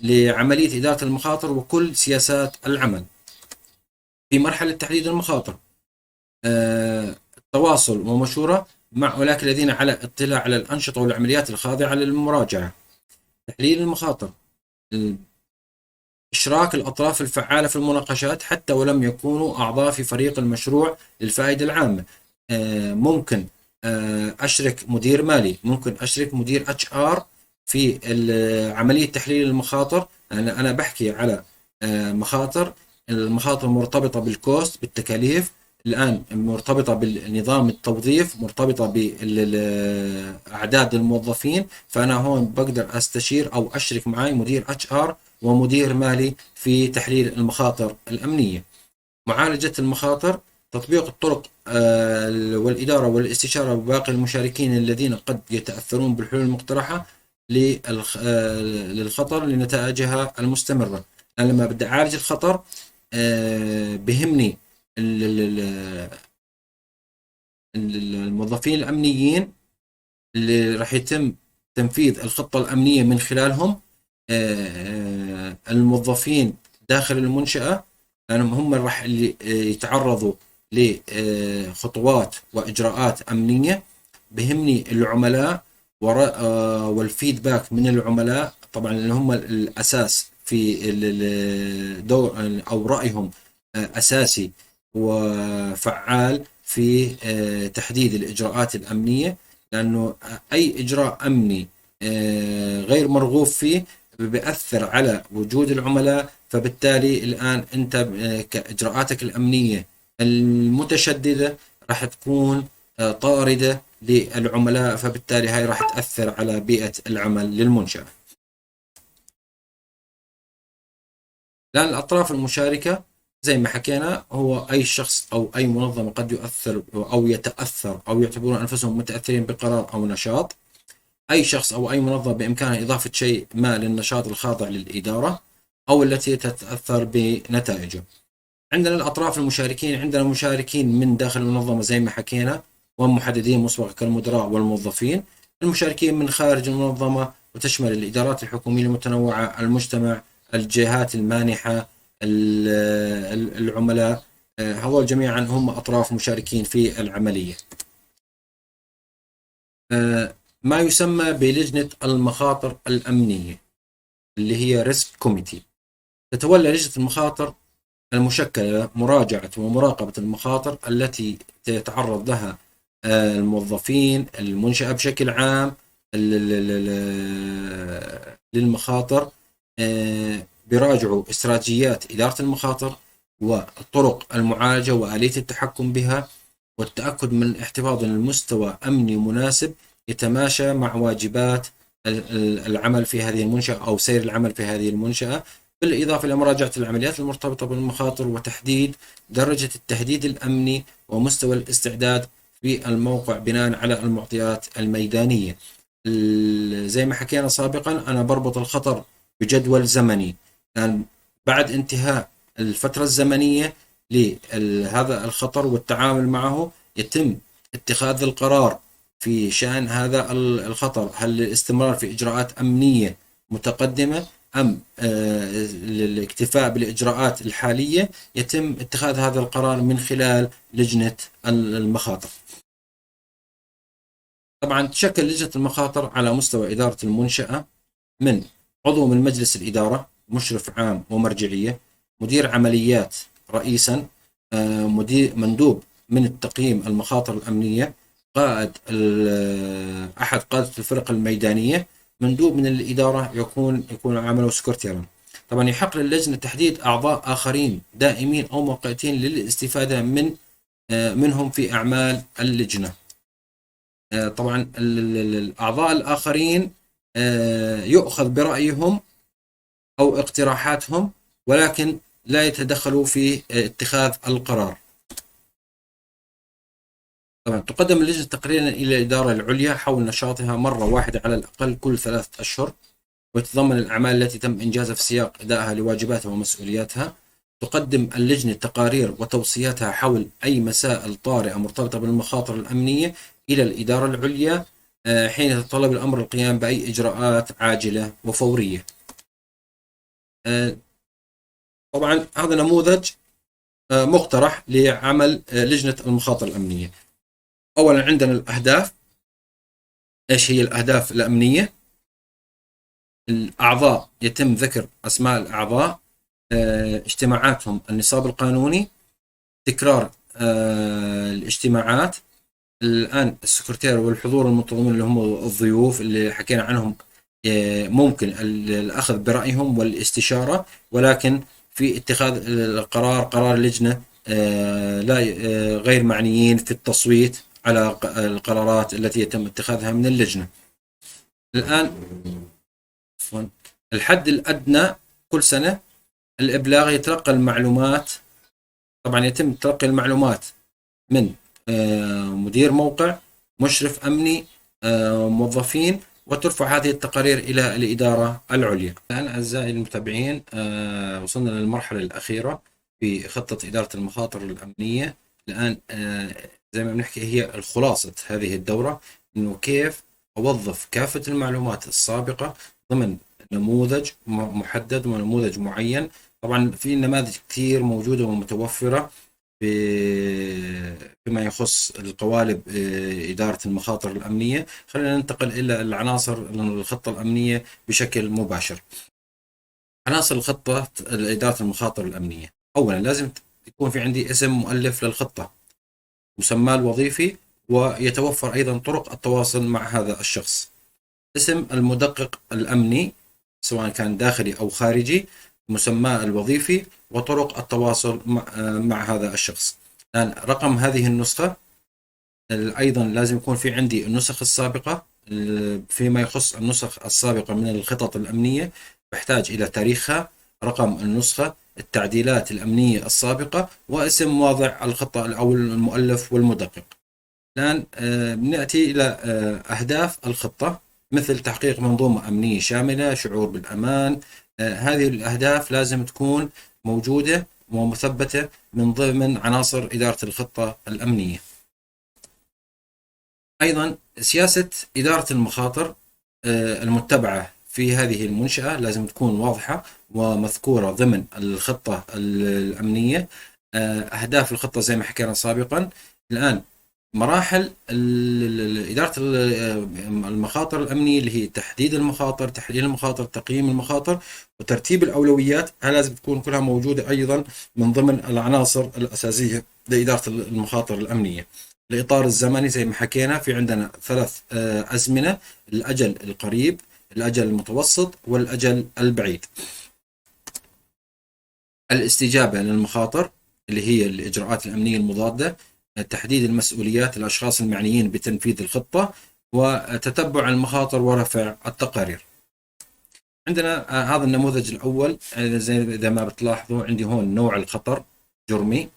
لعملية إدارة المخاطر وكل سياسات العمل. في مرحلة تحديد المخاطر، التواصل ومشورة مع أولئك الذين على اطلاع على الأنشطة والعمليات الخاضعة للمراجعة. تحليل المخاطر، إشراك الأطراف الفعالة في المناقشات حتى ولم يكونوا أعضاء في فريق المشروع للفائدة العامة. ممكن أشرك مدير مالي، ممكن أشرك مدير HR في عملية تحليل المخاطر. أنا بحكي على المخاطر مرتبطة بالكوست، بالتكاليف، الآن مرتبطة بالنظام التوظيف، مرتبطة بأعداد الموظفين. فأنا هون بقدر أستشير أو أشرك معي مدير HR ومدير مالي في تحليل المخاطر الأمنية. معالجة المخاطر، تطبيق الطرق والإدارة والاستشارة بباقي المشاركين الذين قد يتأثرون بالحلول المقترحة للخطر لنتائجها المستمرة. أنا لما بدي أعالج الخطر بهمني الموظفين الأمنيين اللي راح يتم تنفيذ الخطة الأمنية من خلالهم، الموظفين داخل المنشأة، لأنهم هم راح يتعرضوا لخطوات وإجراءات أمنية. بهمني العملاء والفيدباك من العملاء طبعا، اللي هم الأساس في الدور، أو رأيهم أساسي وفعال في تحديد الإجراءات الأمنية، لأنه أي إجراء أمني غير مرغوب فيه بيأثر على وجود العملاء. فبالتالي الآن أنت كإجراءاتك الأمنية المتشددة راح تكون طاردة للعملاء، فبالتالي هاي راح تأثر على بيئة العمل للمنشأة. لأن الأطراف المشاركة زي ما حكينا، هو أي شخص أو أي منظمة قد يؤثر أو يتأثر أو يعتبرون أنفسهم متأثرين بقرار أو نشاط. أي شخص أو أي منظمة بإمكانها إضافة شيء ما للنشاط الخاضع للإدارة أو التي تتأثر بنتائجه. عندنا الأطراف المشاركين، عندنا مشاركين من داخل المنظمة زي ما حكينا وهم محددين مسبقا كالمدراء والموظفين. المشاركين من خارج المنظمة وتشمل الإدارات الحكومية المتنوعة، المجتمع، الجهات المانحة، العملاء. هذول جميعا هم أطراف مشاركين في العملية. ما يسمى بلجنة المخاطر الأمنية اللي هي ريسك كوميتي. تتولى لجنة المخاطر المشكلة مراجعة ومراقبة المخاطر التي تتعرض لها الموظفين المنشأة بشكل عام للمخاطر. بيراجعوا استراتيجيات إدارة المخاطر وطرق المعالجة وآلية التحكم بها، والتأكد من احتفاظ المستوى أمني مناسب يتماشى مع واجبات العمل في هذه المنشأة أو سير العمل في هذه المنشأة، بالإضافة إلى مراجعة العمليات المرتبطة بالمخاطر وتحديد درجة التهديد الأمني ومستوى الاستعداد في الموقع بناء على المعطيات الميدانية. زي ما حكينا سابقا، أنا بربط الخطر بجدول زمني، يعني بعد انتهاء الفترة الزمنية لهذا الخطر والتعامل معه، يتم اتخاذ القرار في شأن هذا الخطر. هل الاستمرار في إجراءات أمنية متقدمة أم الاكتفاء بالإجراءات الحالية؟ يتم اتخاذ هذا القرار من خلال لجنة المخاطر. طبعا تشكل لجنة المخاطر على مستوى إدارة المنشأة من عضو من مجلس الإدارة، مشرف عام ومرجعية، مدير عمليات رئيسا، مندوب من التقييم المخاطر الأمنية، قائد أحد قادة الفرق الميدانية، مندوب من الإدارة يكون عمله سكرتيرا. طبعا يحق للجنة تحديد أعضاء آخرين دائمين أو مؤقتين للاستفادة منهم في أعمال اللجنة. طبعا الأعضاء الآخرين يؤخذ برأيهم أو اقتراحاتهم، ولكن لا يتدخلوا في اتخاذ القرار. طبعا تقدم اللجنة تقريرا إلى الإدارة العليا حول نشاطها مرة واحدة على الأقل كل 3 أشهر، ويتضمن الأعمال التي تم إنجازها في سياق أدائها لواجباتها ومسؤولياتها. تقدم اللجنة تقارير وتوصياتها حول أي مسائل طارئة مرتبطة بالمخاطر الأمنية إلى الإدارة العليا حين يتطلب الأمر القيام بأي إجراءات عاجلة وفورية. طبعا هذا نموذج مقترح لعمل لجنة المخاطر الأمنية. أولا عندنا الأهداف. إيش هي الأهداف الأمنية؟ الأعضاء يتم ذكر أسماء الأعضاء، اجتماعاتهم، النصاب القانوني، تكرار الاجتماعات. الآن السكرتير والحضور المنتظمين اللي هم الضيوف اللي حكينا عنهم ممكن الأخذ برأيهم والاستشارة، ولكن في اتخاذ القرار قرار اللجنة لا غير معنيين في التصويت على القرارات التي يتم اتخاذها من اللجنة. الآن الحد الأدنى كل سنة الإبلاغ يتلقى المعلومات. طبعا يتم تلقي المعلومات من مدير موقع، مشرف أمني، موظفين، وترفع هذه التقارير إلى الإدارة العليا. الآن أعزائي المتابعين وصلنا للمرحلة الأخيرة في خطة إدارة المخاطر الأمنية. الآن زي ما بنحكي هي الخلاصة هذه الدورة، إنه كيف أوظف كافة المعلومات السابقة ضمن نموذج محدد ونموذج معين. طبعا في نماذج كثير موجودة ومتوفرة فيما يخص القوالب إدارة المخاطر الأمنية. خلينا ننتقل إلى العناصر الخطة الأمنية بشكل مباشر. عناصر الخطة إدارة المخاطر الأمنية. أولا لازم يكون في عندي اسم مؤلف للخطة، مسمى الوظيفي، ويتوفر أيضا طرق التواصل مع هذا الشخص. اسم المدقق الأمني سواء كان داخلي أو خارجي، مسماه الوظيفي، وطرق التواصل مع هذا الشخص. الآن رقم هذه النسخة. أيضا لازم يكون في عندي النسخ السابقة. فيما يخص النسخ السابقة من الخطط الأمنية بحتاج إلى تاريخها، رقم النسخة، التعديلات الأمنية السابقة، واسم واضع الخطة أو المؤلف والمدقق. الآن بنأتي إلى أهداف الخطة، مثل تحقيق منظومة أمنية شاملة، شعور بالأمان. هذه الأهداف لازم تكون موجودة ومثبتة من ضمن عناصر إدارة الخطة الأمنية. أيضا سياسة إدارة المخاطر المتبعة في هذه المنشأة لازم تكون واضحة ومذكورة ضمن الخطة الأمنية. أهداف الخطة زي ما حكينا سابقا. الآن مراحل إدارة المخاطر الأمنية اللي هي تحديد المخاطر، تحليل المخاطر، تقييم المخاطر، وترتيب الأولويات. لازم تكون كلها موجودة أيضا من ضمن العناصر الأساسية لإدارة المخاطر الأمنية. الإطار الزمني زي ما حكينا في عندنا 3 أزمنة: الأجل القريب، الأجل المتوسط، والأجل البعيد. الاستجابة للمخاطر اللي هي الإجراءات الأمنية المضادة، تحديد المسؤوليات الأشخاص المعنيين بتنفيذ الخطة، وتتبع المخاطر ورفع التقارير. عندنا هذا النموذج الأول. زي ما بتلاحظوا عندي هون نوع الخطر جرمي.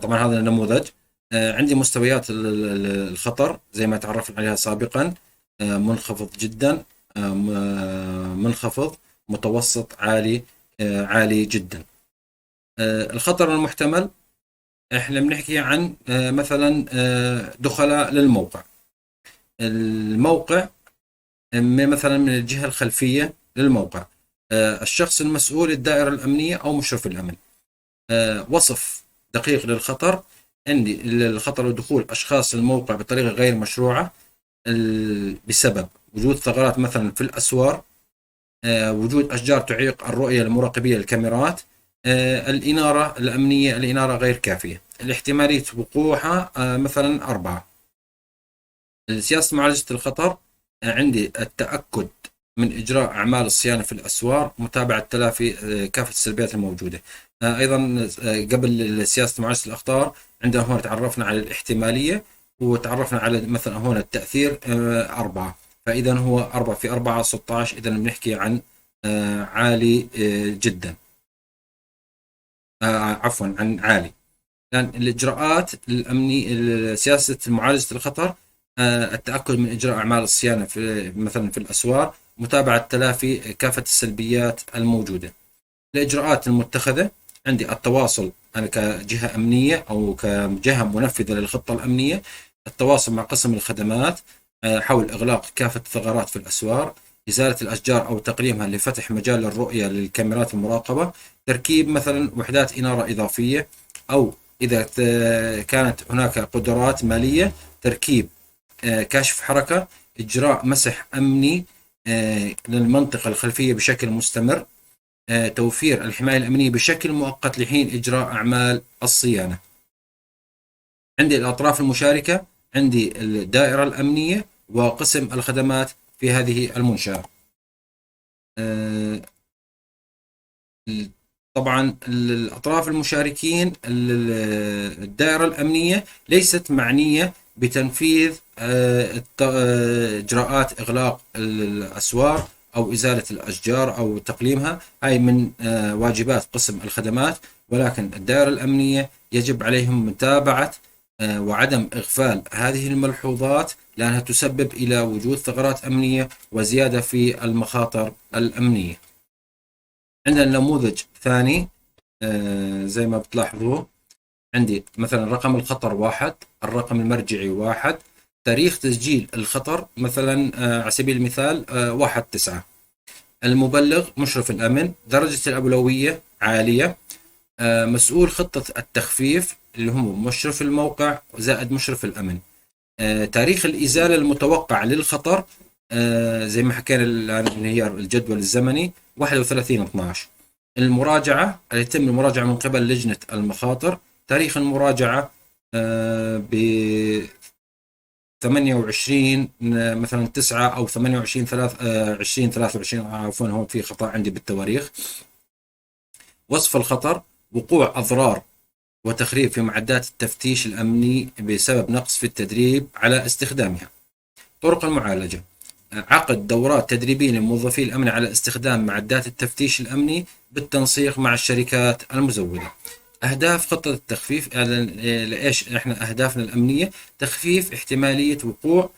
طبعا هذا النموذج عندي مستويات الخطر زي ما تعرفنا عليها سابقا: منخفض جدا، منخفض، متوسط، عالي، عالي جدا. الخطر المحتمل احنا بنحكي عن مثلا دخلاء للموقع. الموقع مثلا من الجهة الخلفية للموقع، الشخص المسؤول الدائرة الأمنية أو مشرف الأمن. وصف دقيق للخطر: عندي الخطر دخول أشخاص الموقع بطريقة غير مشروعة بسبب وجود ثغرات مثلا في الأسوار، وجود أشجار تعيق الرؤية المراقبية للكاميرات، الإنارة الأمنية، الإنارة غير كافية. الاحتمالية وقوعها مثلا 4. سياسة معالجة الخطر: عندي التأكد من إجراء أعمال الصيانة في الأسوار، متابعة تلافي كافة السلبيات الموجودة. أيضا قبل سياسة معالجة الأخطار عندنا هون تعرفنا على الاحتمالية، وتعرفنا على مثلا هون التأثير 4. فإذا هو 4 في 4 16، إذا بنحكي عن عالي جدا، عفوا عن عالي. لأن الإجراءات الأمنية، سياسة معالجة الخطر: التأكد من إجراء أعمال الصيانة في مثلا في الأسوار، متابعة تلافي كافة السلبيات الموجودة. الإجراءات المتخذة: عندي التواصل أنا كجهة أمنية أو كجهة منفذة للخطة الأمنية، التواصل مع قسم الخدمات حول إغلاق كافة الثغرات في الأسوار، إزالة الأشجار أو تقليمها لفتح مجال الرؤية للكاميرات المراقبة، تركيب مثلا وحدات إنارة إضافية، أو إذا كانت هناك قدرات مالية تركيب كشف حركة، إجراء مسح أمني للمنطقة الخلفية بشكل مستمر، توفير الحماية الأمنية بشكل مؤقت لحين إجراء أعمال الصيانة. عندي الأطراف المشاركة: عندي الدائرة الأمنية وقسم الخدمات في هذه المنشأة. طبعا الأطراف المشاركين، الدائرة الأمنية ليست معنية بتنفيذ إجراءات إغلاق الأسوار أو إزالة الأشجار أو تقليمها، هاي من واجبات قسم الخدمات. ولكن الدائرة الأمنية يجب عليهم متابعة وعدم إغفال هذه الملحوظات، لأنها تسبب إلى وجود ثغرات أمنية وزيادة في المخاطر الأمنية. عندنا نموذج ثاني زي ما بتلاحظوا، عندي مثلا رقم الخطر 1، الرقم المرجعي 1، تاريخ تسجيل الخطر مثلا على سبيل المثال 1/9، المبلغ مشرف الأمن، درجة الأولوية عالية، مسؤول خطة التخفيف اللي هم مشرف الموقع زائد مشرف الأمن، تاريخ الإزالة المتوقع للخطر زي ما حكينا الانهيار الجدول الزمني 31/12. المراجعة اللي يتم المراجعة من قبل لجنة المخاطر، تاريخ المراجعة ب 28 مثلا 9 أو 28 2023، عفوا هون في خطأ عندي بالتواريخ. وصف الخطر: وقوع أضرار وتخريب في معدات التفتيش الأمني بسبب نقص في التدريب على استخدامها. طرق المعالجة: عقد دورات تدريبية لموظفي الأمن على استخدام معدات التفتيش الأمني بالتنسيق مع الشركات المزودة. أهداف خطة التخفيف: لإيش إحنا أهدافنا الأمنية؟ تخفيف احتمالية وقوع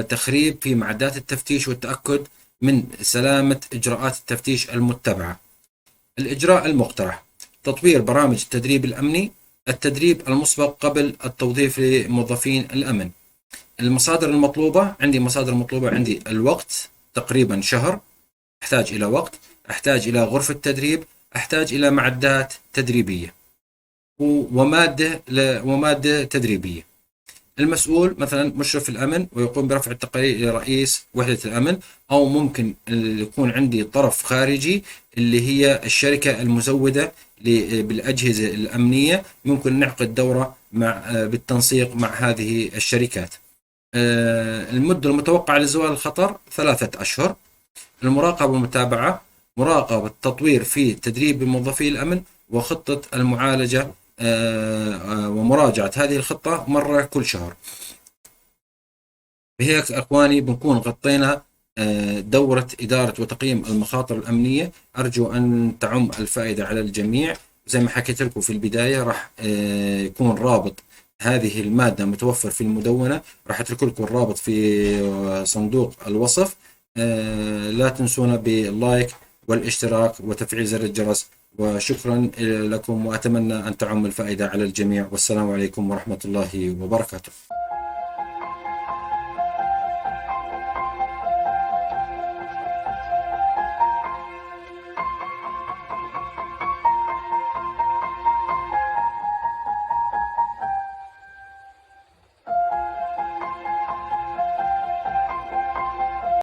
تخريب في معدات التفتيش والتأكد من سلامة إجراءات التفتيش المتبعة. الإجراء المقترح: تطوير برامج التدريب الأمني، التدريب المسبق قبل التوظيف لموظفين الأمن. المصادر المطلوبة: عندي مصادر مطلوبة، عندي الوقت تقريبا شهر، أحتاج إلى وقت، أحتاج إلى غرفة تدريب، أحتاج إلى معدات تدريبية ومادة تدريبية. المسؤول مثلا مشرف الأمن، ويقوم برفع التقارير إلى رئيس وحدة الأمن، أو ممكن يكون عندي طرف خارجي اللي هي الشركة المزودة بالأجهزة الأمنية، ممكن نعقد دورة بالتنسيق مع هذه الشركات. المدة المتوقعة لزوال الخطر 3 أشهر. المراقبة والمتابعة: مراقبة تطوير في تدريب موظفي الأمن، وخطة المعالجة ومراجعة هذه الخطة مرة كل شهر. بهيك أخواني بنكون غطينا دورة إدارة وتقييم المخاطر الأمنية. أرجو أن تعم الفائدة على الجميع. زي ما حكيت لكم في البداية راح يكون رابط هذه المادة متوفر في المدونة، راح أترك لكم الرابط في صندوق الوصف. لا تنسونا باللايك والاشتراك وتفعيل زر الجرس. وشكرا لكم، وأتمنى أن تعم الفائدة على الجميع، والسلام عليكم ورحمة الله وبركاته.